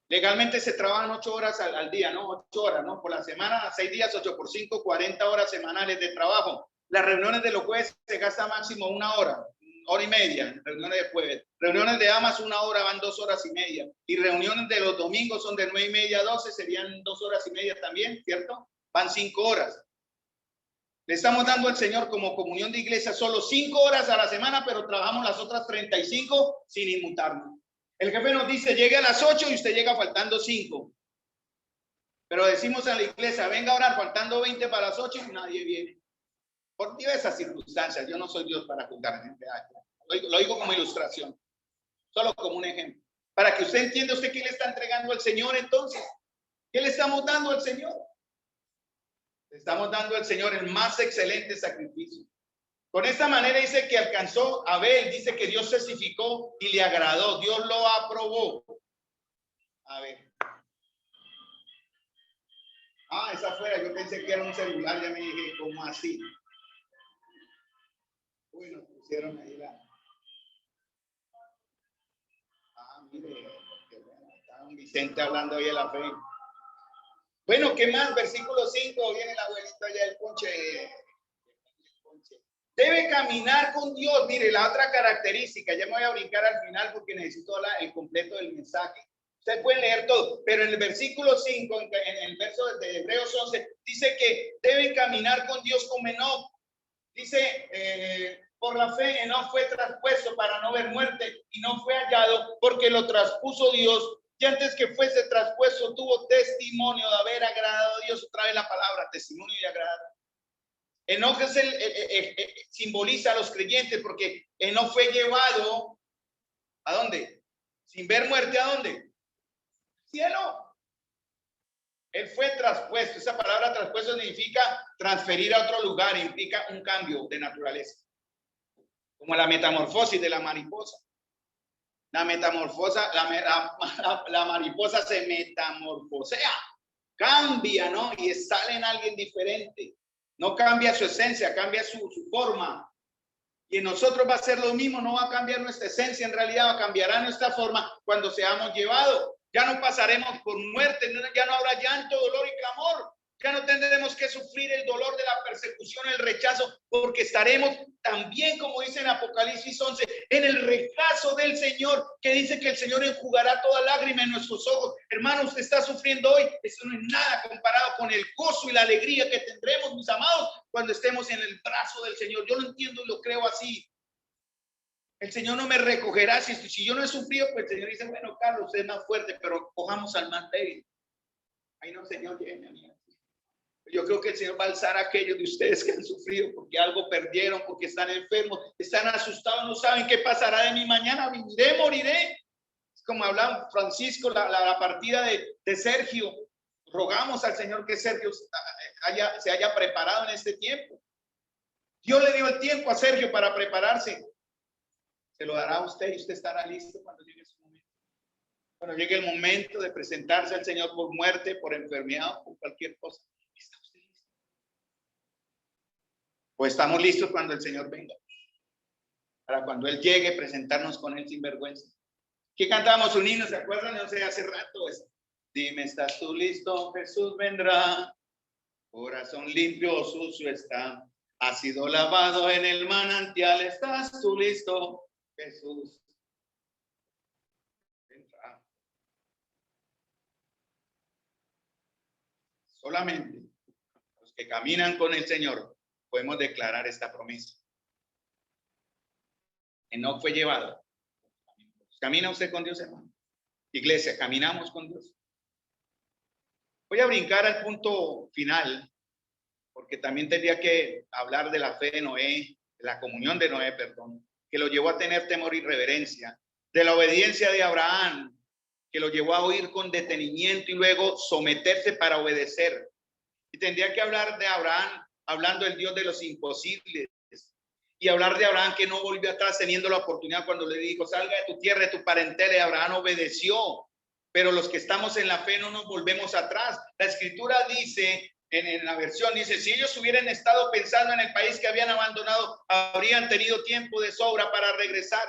Legalmente se trabajan 8 horas al día, ¿no? 8 horas, ¿no? Por la semana, 6 días, 8 por 5, 40 horas semanales de trabajo. Las reuniones de los jueves se gasta máximo 1 hora. Hora y media, reuniones de jueves. Reuniones de damas, 1 hora, van 2 horas y media. Y reuniones de los domingos son de 9:30 a 12, serían 2 horas y media también, ¿cierto? Van 5 horas. Le estamos dando al Señor como comunión de iglesia solo 5 horas a la semana, pero trabajamos las otras 35 sin inmutarnos. El jefe nos dice, llegue a las 8 y usted llega faltando 5. Pero decimos a la iglesia, venga a orar faltando 20 para las 8 y nadie viene. Por diversas circunstancias, yo no soy Dios para juzgar gente. Lo digo como ilustración, solo como un ejemplo. Para que usted entienda usted qué le está entregando al Señor entonces. ¿Qué le estamos dando al Señor? Le estamos dando al Señor el más excelente sacrificio. Con esta manera dice que alcanzó Abel, dice que Dios testificó y le agradó, Dios lo aprobó. A ver. Esa afuera, yo pensé que era un celular, ya me dije, ¿cómo así? Uy, nos pusieron ahí la... Mire, está un Vicente hablando ahí de la fe. Bueno, ¿qué más? Versículo 5, viene el abuelito allá del ponche. Debe caminar con Dios. Mire, la otra característica, ya me voy a brincar al final porque necesito el completo del mensaje. Ustedes pueden leer todo, pero en el versículo 5, en el verso de Hebreos 11, dice que deben caminar con Dios como Enoc. Dice, Por la fe, Enoc fue traspuesto para no ver muerte y no fue hallado porque lo traspuso Dios. Y antes que fuese traspuesto, tuvo testimonio de haber agradado a Dios. Otra vez la palabra testimonio y agradar. Enoc es simboliza a los creyentes porque Enoc fue llevado ¿a dónde? Sin ver muerte, ¿a dónde? Cielo. Él fue traspuesto. Esa palabra traspuesto significa transferir a otro lugar, implica un cambio de naturaleza. Como la metamorfosis de la mariposa. La metamorfosa, la mariposa se metamorfosea, cambia, ¿no? Y sale en alguien diferente. No cambia su esencia, cambia su forma. Y en nosotros va a ser lo mismo, no va a cambiar nuestra esencia, en realidad cambiará nuestra forma cuando seamos llevados. Ya no pasaremos por muerte, ya no habrá llanto, dolor y clamor. Ya no tendremos que sufrir el dolor de la persecución, el rechazo, porque estaremos también, como dice en Apocalipsis 11, en el regazo del Señor, que dice que el Señor enjugará toda lágrima en nuestros ojos. Hermano, usted está sufriendo hoy, eso no es nada comparado con el gozo y la alegría que tendremos, mis amados, cuando estemos en el brazo del Señor. Yo lo entiendo y lo creo así. El Señor no me recogerá. Si yo no he sufrido, pues el Señor dice, bueno, Carlos, usted es más fuerte, pero cojamos al más débil. Ahí no, Señor, lléveme a mí. Yo creo que el Señor va a alzar a aquellos de ustedes que han sufrido porque algo perdieron, porque están enfermos, están asustados, no saben qué pasará de mí mañana, viviré, moriré. Es como hablaba Francisco, la partida de Sergio. Rogamos al Señor que Sergio se haya preparado en este tiempo. Dios le dio el tiempo a Sergio para prepararse. Se lo dará a usted y usted estará listo cuando llegue su momento. Cuando llegue el momento de presentarse al Señor por muerte, por enfermedad, por cualquier cosa. ¿Está usted listo? ¿O estamos listos cuando el Señor venga? Para cuando Él llegue, presentarnos con Él sin vergüenza. ¿Qué cantamos un himno? ¿Se acuerdan? No sé, hace rato. Dime, ¿estás tú listo? Jesús vendrá. Corazón limpio, sucio está. Ha sido lavado en el manantial. ¿Estás tú listo? Jesús vendrá. Solamente los que caminan con el Señor podemos declarar esta promesa. Enoc fue llevado. ¿Camina usted con Dios, hermano? Iglesia, ¿caminamos con Dios? Voy a brincar al punto final, porque también tendría que hablar de la fe de Noé, de la comunión de Noé, perdón, que lo llevó a tener temor y reverencia, de la obediencia de Abraham, que lo llevó a oír con detenimiento y luego someterse para obedecer. Y tendría que hablar de Abraham, hablando del Dios de los imposibles, y hablar de Abraham que no volvió atrás teniendo la oportunidad cuando le dijo, salga de tu tierra, de tu parentela, y Abraham obedeció. Pero los que estamos en la fe no nos volvemos atrás. La escritura dice, en la versión dice, si ellos hubieran estado pensando en el país que habían abandonado, habrían tenido tiempo de sobra para regresar.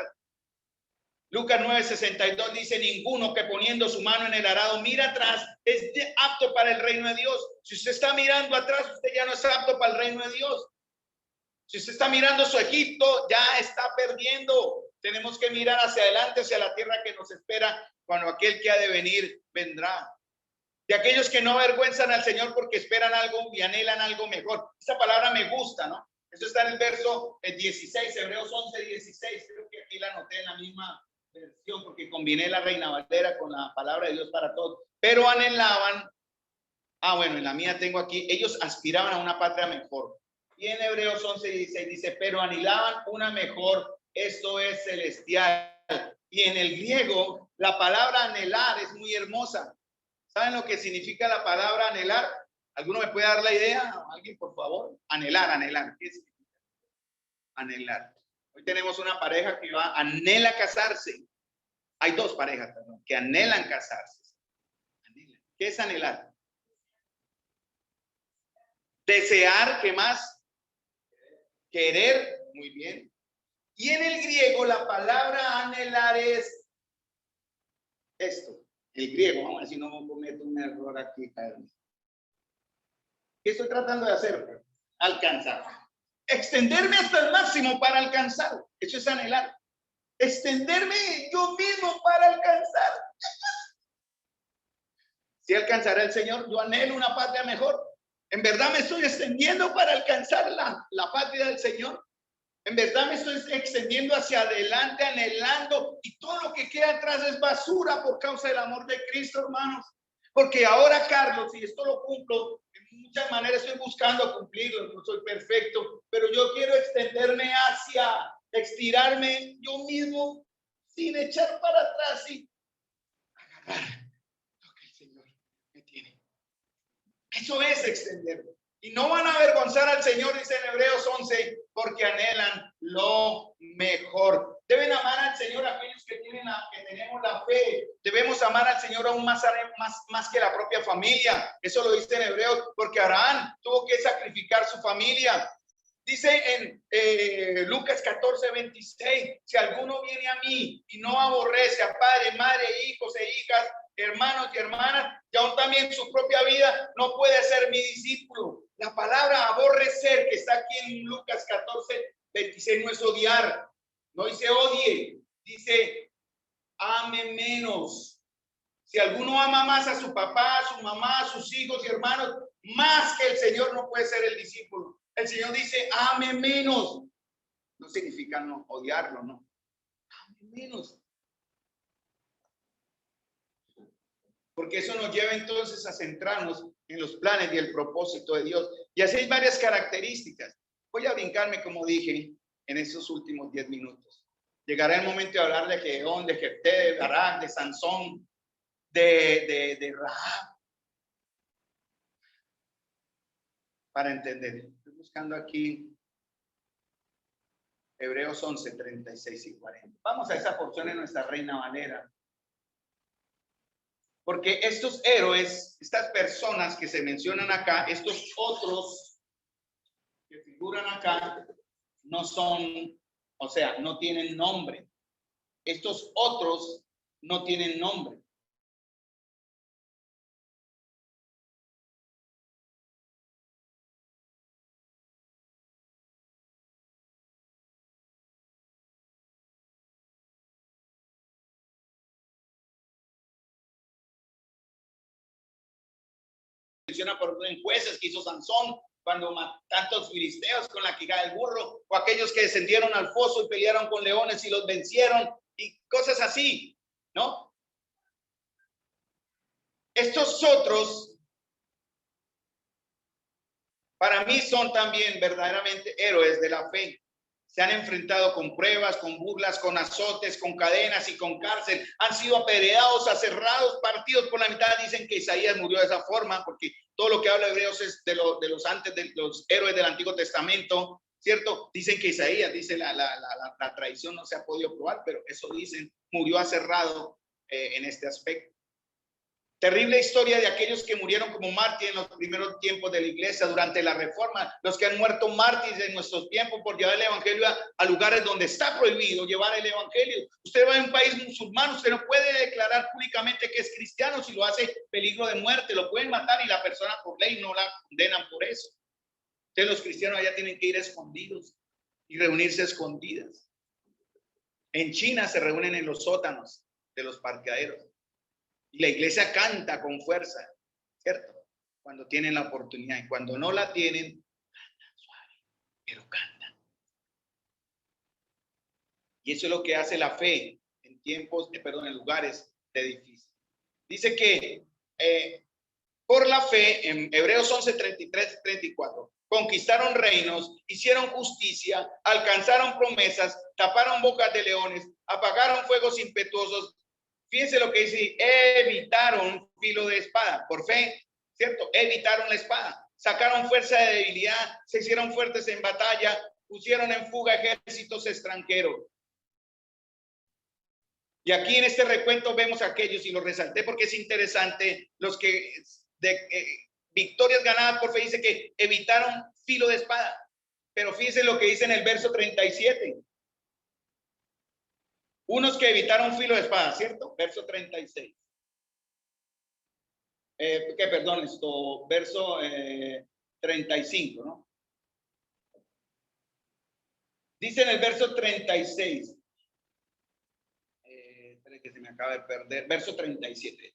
Lucas 9:62 dice, ninguno que poniendo su mano en el arado mira atrás es apto para el reino de Dios. Si usted está mirando atrás, usted ya no es apto para el reino de Dios. Si usted está mirando su Egipto, ya está perdiendo. Tenemos que mirar hacia adelante, hacia la tierra que nos espera cuando aquel que ha de venir vendrá. De aquellos que no avergüenzan al Señor porque esperan algo y anhelan algo mejor. Esta palabra me gusta, ¿no? Esto está en el verso 16, Hebreos 11:16. Creo que aquí la anoté en la misma versión porque combiné la Reina Valera con la palabra de Dios para todos. Pero anhelaban, bueno, en la mía tengo aquí, ellos aspiraban a una patria mejor. Y en Hebreos 11:16 dice, pero anhelaban una mejor, esto es celestial. Y en el griego, la palabra anhelar es muy hermosa. ¿Saben lo que significa la palabra anhelar? ¿Alguno me puede dar la idea? ¿Alguien, por favor? Anhelar. ¿Qué significa? Anhelar. Hoy tenemos una pareja que anhela casarse. Hay dos parejas, perdón, que anhelan casarse. ¿Qué es anhelar? Desear, ¿qué más? Querer, muy bien. Y en el griego la palabra anhelar es esto. El griego, vamos a ver si no cometo un error aquí. ¿Qué estoy tratando de hacer? Alcanzar. Extenderme hasta el máximo para alcanzar. Eso es anhelar. Extenderme yo mismo para alcanzar. Si alcanzará el Señor, yo anhelo una patria mejor. En verdad me estoy extendiendo para alcanzar la patria del Señor. En verdad me estoy extendiendo hacia adelante, anhelando, y todo lo que queda atrás es basura por causa del amor de Cristo, hermanos. Porque ahora, Carlos, si esto lo cumplo, en muchas maneras estoy buscando cumplirlo, no soy perfecto, pero yo quiero extenderme hacia, estirarme yo mismo, sin echar para atrás y agarrar lo que el Señor me tiene. Eso es extenderme. Y no van a avergonzar al Señor, dice en Hebreos 11, porque anhelan lo mejor. Deben amar al Señor aquellos que tenemos la fe. Debemos amar al Señor aún más que la propia familia. Eso lo dice en Hebreos, porque Abraham tuvo que sacrificar su familia. Dice en Lucas 14:26, si alguno viene a mí y no aborrece a padre, madre, hijos e hijas, hermanos y hermanas, y aún también su propia vida, no puede ser mi discípulo. La palabra aborrecer que está aquí en Lucas 14:26 no es odiar, no dice odie, dice ame menos. Si alguno ama más a su papá, a su mamá, a sus hijos y hermanos, más que el Señor, no puede ser el discípulo. El Señor dice ame menos. No significa no odiarlo, no. Ame menos. Porque eso nos lleva entonces a centrarnos en los planes y el propósito de Dios. Y así hay varias características. Voy a brincarme, como dije, en esos últimos 10 minutos. Llegará el momento de hablar de Gedeón, de Jefté, de Barak, de Sansón, de Rahab. Para entender. Estoy buscando aquí Hebreos 11, 36 y 40. Vamos a esa porción en nuestra Reina Valera. Porque estos héroes, estas personas que se mencionan acá, estos otros que figuran acá, no son, o sea, no tienen nombre. Estos otros no tienen nombre. Menciona por ejemplo en Jueces que hizo Sansón cuando tantos filisteos con la quijada del burro, o aquellos que descendieron al foso y pelearon con leones y los vencieron, y cosas así, ¿no? Estos otros, para mí, son también verdaderamente héroes de la fe. Se han enfrentado con pruebas, con burlas, con azotes, con cadenas y con cárcel. Han sido apedreados, aserrados, partidos por la mitad. Dicen que Isaías murió de esa forma, porque todo lo que habla Hebreos es de los antes de los héroes del Antiguo Testamento, ¿cierto? Dicen que Isaías, dice la tradición, no se ha podido probar, pero eso dicen, murió aserrado en este aspecto. Terrible historia de aquellos que murieron como mártires en los primeros tiempos de la iglesia durante la reforma, los que han muerto mártires en nuestros tiempos por llevar el evangelio a lugares donde está prohibido llevar el evangelio. Usted va a un país musulmán, usted no puede declarar públicamente que es cristiano, si lo hace peligro de muerte, lo pueden matar y la persona por ley no la condenan por eso. Entonces los cristianos allá tienen que ir escondidos y reunirse escondidas. En China se reúnen en los sótanos de los parqueaderos. Y la iglesia canta con fuerza, ¿cierto? Cuando tienen la oportunidad. Y cuando no la tienen, cantan suave, pero cantan. Y eso es lo que hace la fe en tiempos, en lugares de difícil. Dice que por la fe, en Hebreos 11, 33, 34, conquistaron reinos, hicieron justicia, alcanzaron promesas, taparon bocas de leones, apagaron fuegos impetuosos. Fíjense lo que dice, evitaron filo de espada, por fe, ¿cierto? Evitaron la espada, sacaron fuerza de debilidad, se hicieron fuertes en batalla, pusieron en fuga ejércitos extranjeros. Y aquí en este recuento vemos a aquellos, y lo resalté porque es interesante, los que victorias ganadas por fe, dice que evitaron filo de espada. Pero fíjense lo que dice en el verso 37. Unos que evitaron filo de espada, ¿cierto? Verso 36. Verso 35, ¿no? Dice en el verso 36. Que se me acaba de perder. Verso 37.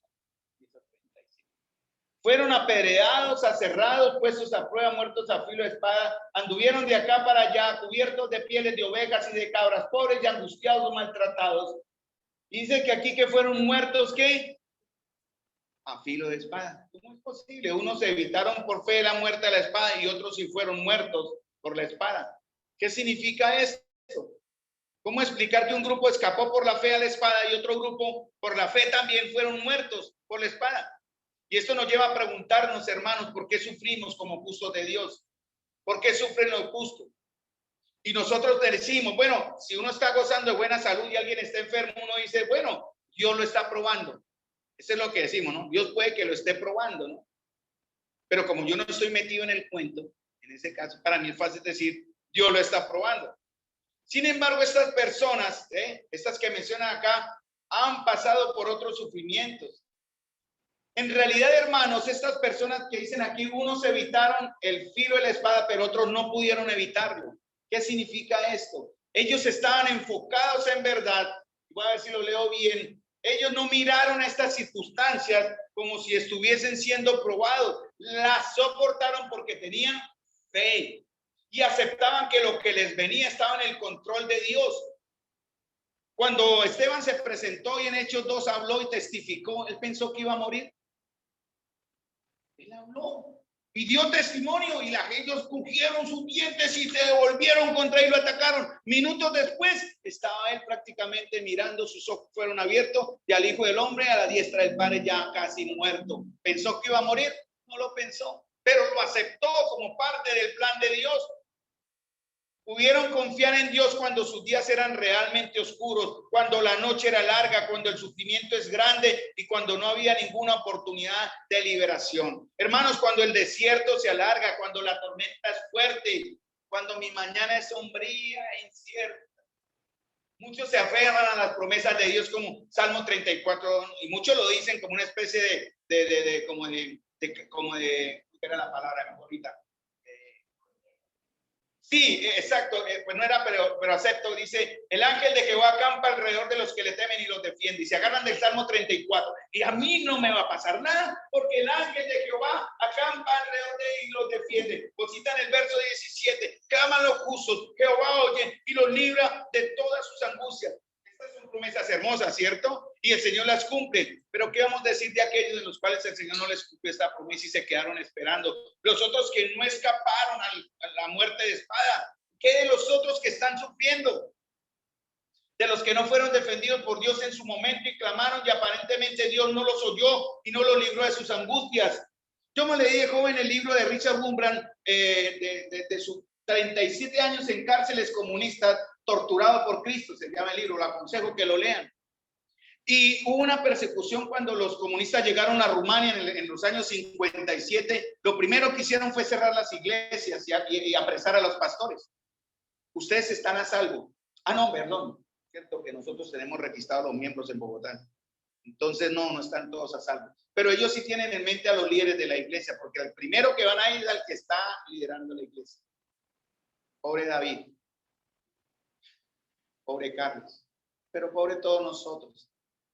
fueron apedreados, aserrados, puestos a prueba, muertos a filo de espada, anduvieron de acá para allá, cubiertos de pieles de ovejas y de cabras, pobres y angustiados, maltratados. Dice que aquí que fueron muertos, ¿qué? A filo de espada. ¿Cómo es posible? Unos evitaron por fe la muerte a la espada y otros sí fueron muertos por la espada. ¿Qué significa esto? ¿Cómo explicar que un grupo escapó por la fe a la espada y otro grupo por la fe también fueron muertos por la espada? Y esto nos lleva a preguntarnos, hermanos, ¿por qué sufrimos como justos de Dios? ¿Por qué sufren los justos? Y nosotros decimos, bueno, si uno está gozando de buena salud y alguien está enfermo, uno dice, bueno, Dios lo está probando. Eso es lo que decimos, ¿no? Dios puede que lo esté probando, ¿no? Pero como yo no estoy metido en el cuento, en ese caso, para mí es fácil decir, Dios lo está probando. Sin embargo, estas personas, estas que mencionan acá, han pasado por otros sufrimientos. En realidad, hermanos, estas personas que dicen aquí, unos evitaron el filo de la espada, pero otros no pudieron evitarlo. ¿Qué significa esto? Ellos estaban enfocados en verdad. Voy a ver si lo leo bien. Ellos no miraron a estas circunstancias como si estuviesen siendo probados. Las soportaron porque tenían fe y aceptaban que lo que les venía estaba en el control de Dios. Cuando Esteban se presentó y en Hechos 2 habló y testificó, él pensó que iba a morir. Él habló y dio testimonio y ellos cogieron sus dientes y se volvieron contra él y lo atacaron. Minutos después estaba él prácticamente mirando, sus ojos fueron abiertos y al Hijo del Hombre a la diestra del Padre ya casi muerto. ¿Pensó que iba a morir? No lo pensó, pero lo aceptó como parte del plan de Dios. Pudieron confiar en Dios cuando sus días eran realmente oscuros, cuando la noche era larga, cuando el sufrimiento es grande y cuando no había ninguna oportunidad de liberación. Hermanos, cuando el desierto se alarga, cuando la tormenta es fuerte, cuando mi mañana es sombría e incierta. Muchos se aferran a las promesas de Dios como Salmo 34 y muchos lo dicen como una especie ¿qué era la palabra ahorita? Sí, exacto, pues no era, pero acepto, dice, el ángel de Jehová acampa alrededor de los que le temen y los defiende, y se agarran del Salmo 34, y a mí no me va a pasar nada, porque el ángel de Jehová acampa alrededor de ellos y los defiende. Pues citan el verso 17, claman los justos, Jehová oye y los libra de todas sus angustias. Estas son promesas hermosas, ¿cierto? Y el Señor las cumple, pero ¿qué vamos a decir de aquellos de los cuales el Señor no les cumplió esta promesa y se quedaron esperando? Los otros que no escaparon a la muerte de espada. ¿Qué de los otros que están sufriendo? De los que no fueron defendidos por Dios en su momento y clamaron y aparentemente Dios no los oyó y no los libró de sus angustias. Yo me leí de joven el libro de Richard Wurmbrand de sus 37 años en cárceles comunistas, torturado por Cristo, se llama el libro, lo aconsejo que lo lean. Y hubo una persecución cuando los comunistas llegaron a Rumania en los años 57. Lo primero que hicieron fue cerrar las iglesias y apresar a los pastores. Ustedes están a salvo. Ah, no, perdón. Cierto que nosotros tenemos registrados los miembros en Bogotá. Entonces, no están todos a salvo. Pero ellos sí tienen en mente a los líderes de la iglesia, porque el primero que van a ir es al que está liderando la iglesia. Pobre David. Pobre Carlos. Pero pobre todos nosotros.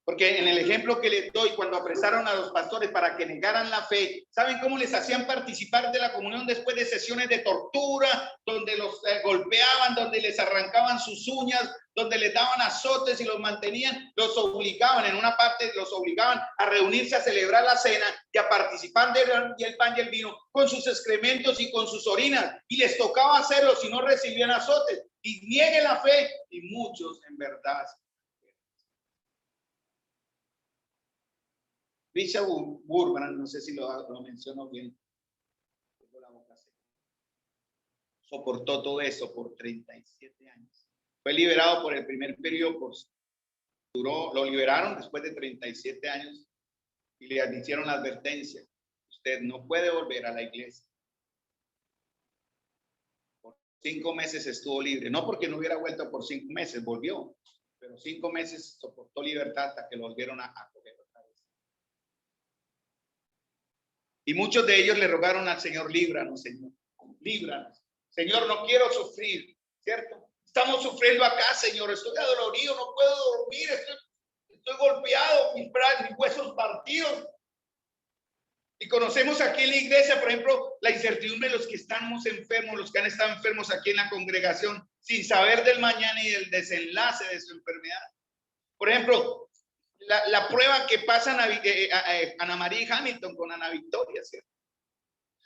Porque en el ejemplo que les doy, cuando apresaron a los pastores para que negaran la fe, ¿saben cómo les hacían participar de la comunión después de sesiones de tortura, donde los golpeaban, donde les arrancaban sus uñas, donde les daban azotes y los mantenían? Los obligaban, en una parte los obligaban a reunirse a celebrar la cena y a participar del pan y el vino con sus excrementos y con sus orinas. Y les tocaba hacerlo si no recibían azotes. Y nieguen la fe, y muchos en verdad. Richard Wurmbrand, no sé si lo menciono bien, soportó todo eso por 37 años. Fue liberado por el primer periodo, lo liberaron después de 37 años y le hicieron la advertencia: usted no puede volver a la iglesia. Por 5 meses estuvo libre, no porque no hubiera vuelto por 5 meses, volvió, pero 5 meses soportó libertad hasta que lo volvieron a coger. Y muchos de ellos le rogaron al Señor: líbranos, Señor, líbranos. Señor, no quiero sufrir, ¿cierto? Estamos sufriendo acá, Señor, estoy adolorido, no puedo dormir, estoy golpeado, mis huesos partidos. Y conocemos aquí en la iglesia, por ejemplo, la incertidumbre de los que estamos enfermos, los que han estado enfermos aquí en la congregación, sin saber del mañana y del desenlace de su enfermedad. Por ejemplo, la prueba que pasa Ana María y Hamilton con Ana Victoria, ¿cierto?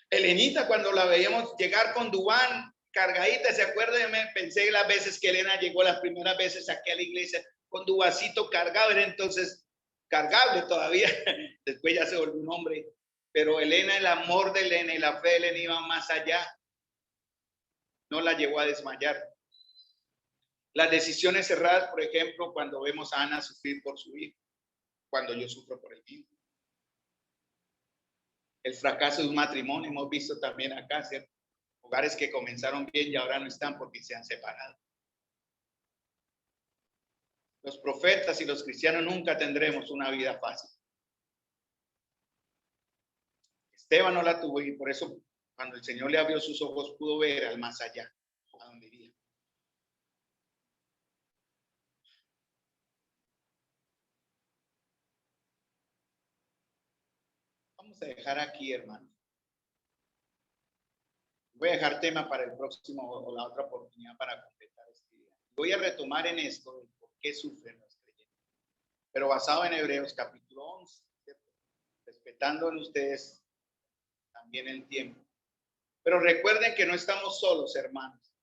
Elenita, cuando la veíamos llegar con Dubán, cargadita, ¿se acuerdan? Me pensé las veces que Elena llegó las primeras veces aquí a la iglesia con Dubacito cargado, era entonces cargable todavía, después ya se volvió un hombre. Pero Elena, el amor de Elena y la fe de Elena iban más allá. No la llevó a desmayar. Las decisiones cerradas, por ejemplo, cuando vemos a Ana sufrir por su hijo, cuando yo sufro por el mío. El fracaso de un matrimonio, hemos visto también acá, ¿cierto? Hogares que comenzaron bien y ahora no están porque se han separado. Los profetas y los cristianos nunca tendremos una vida fácil. Esteban no la tuvo y por eso cuando el Señor le abrió sus ojos pudo ver al más allá, a donde iría. Vamos a dejar aquí, hermano. Voy a dejar tema para el próximo o la otra oportunidad para completar este día. Voy a retomar en esto de por qué sufren los creyentes, pero basado en Hebreos capítulo 11, ¿cierto? Respetando en ustedes también el tiempo. Pero recuerden que no estamos solos, hermanos,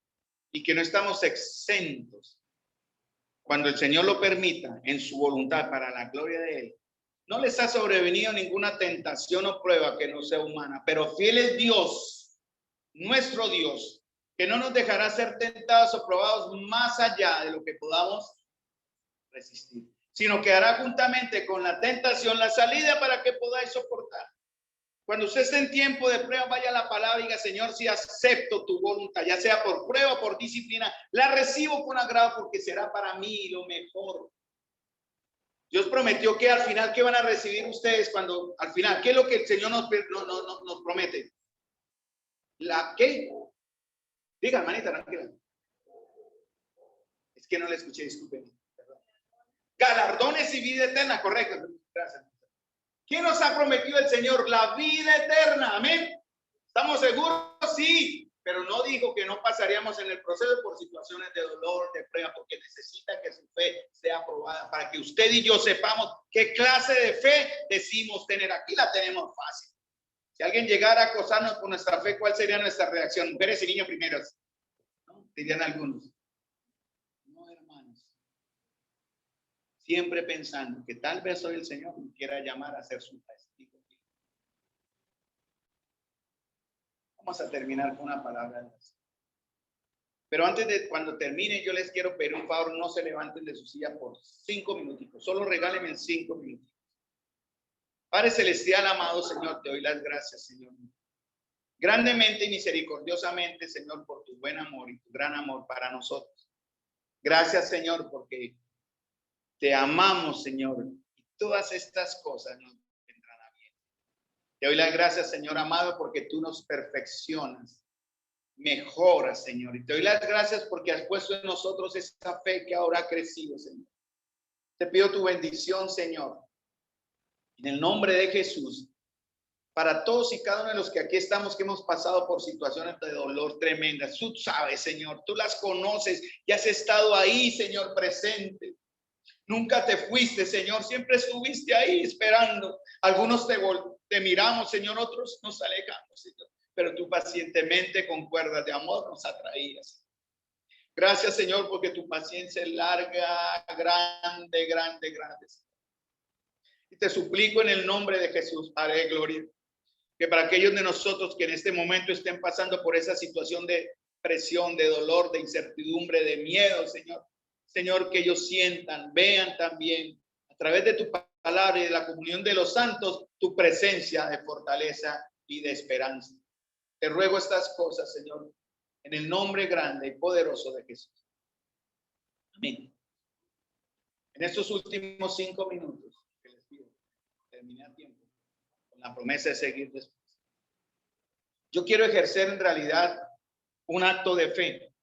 y que no estamos exentos. Cuando el Señor lo permita, en su voluntad, para la gloria de Él, no les ha sobrevenido ninguna tentación o prueba que no sea humana, pero fiel es Dios, nuestro Dios, que no nos dejará ser tentados o probados más allá de lo que podamos resistir, sino que hará juntamente con la tentación la salida para que podáis soportar. Cuando usted esté en tiempo de prueba, vaya a la palabra y diga, Señor, si acepto tu voluntad, ya sea por prueba o por disciplina, la recibo con agrado porque será para mí lo mejor. Dios prometió que al final, ¿qué van a recibir ustedes cuando, al final, qué es lo que el Señor nos promete? ¿La qué? Diga, hermanita, tranquila. Es que no le escuché, disculpen. Galardones y vida eterna, correcto. Gracias. ¿Qué nos ha prometido el Señor? La vida eterna, amén. ¿Estamos seguros? Sí, pero no dijo que no pasaríamos en el proceso por situaciones de dolor, de prueba, porque necesita que su fe sea aprobada para que usted y yo sepamos qué clase de fe decimos tener. Aquí la tenemos fácil. Si alguien llegara a acosarnos por nuestra fe, ¿cuál sería nuestra reacción? Mujeres y niños primeros, ¿no? Dirían algunos. No, hermanos. Siempre pensando que tal vez hoy el Señor me quiera llamar a ser su testigo. Vamos a terminar con una palabra. Pero antes de cuando termine, yo les quiero pedir un favor, no se levanten de su silla por 5 minutitos, solo regálenme 5 minutitos. Padre celestial, amado Señor, te doy las gracias, Señor. Grandemente y misericordiosamente, Señor, por tu buen amor y tu gran amor para nosotros. Gracias, Señor, porque te amamos, Señor, y todas estas cosas nos vendrán a bien. Te doy las gracias, Señor amado, porque tú nos perfeccionas, mejoras, Señor. Y te doy las gracias porque has puesto en nosotros esa fe que ahora ha crecido, Señor. Te pido tu bendición, Señor, en el nombre de Jesús, para todos y cada uno de los que aquí estamos, que hemos pasado por situaciones de dolor tremendas. Tú sabes, Señor, tú las conoces y has estado ahí, Señor, presente. Nunca te fuiste, Señor, siempre estuviste ahí esperando. Algunos te miramos, Señor, otros nos alejamos, Señor, pero tú pacientemente con cuerdas de amor nos atraías. Gracias, Señor, porque tu paciencia es larga, grande, grande, grande. Y te suplico en el nombre de Jesús, Padre de gloria, que para aquellos de nosotros que en este momento estén pasando por esa situación de presión, de dolor, de incertidumbre, de miedo, Señor, que ellos sientan, vean también a través de tu palabra y de la comunión de los santos, tu presencia de fortaleza y de esperanza. Te ruego estas cosas, Señor, en el nombre grande y poderoso de Jesús. Amén. En estos últimos 5 minutos que les pido, terminé a tiempo, con la promesa de seguir después. Yo quiero ejercer en realidad un acto de fe.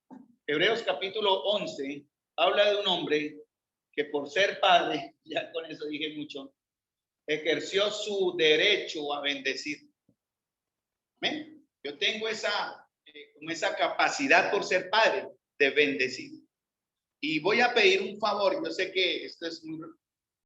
Hebreos capítulo 11 habla de un hombre que por ser padre, ya con eso dije mucho, ejerció su derecho a bendecir. ¿Amén? Yo tengo como esa capacidad por ser padre de bendecir. Y voy a pedir un favor. Yo sé que esto es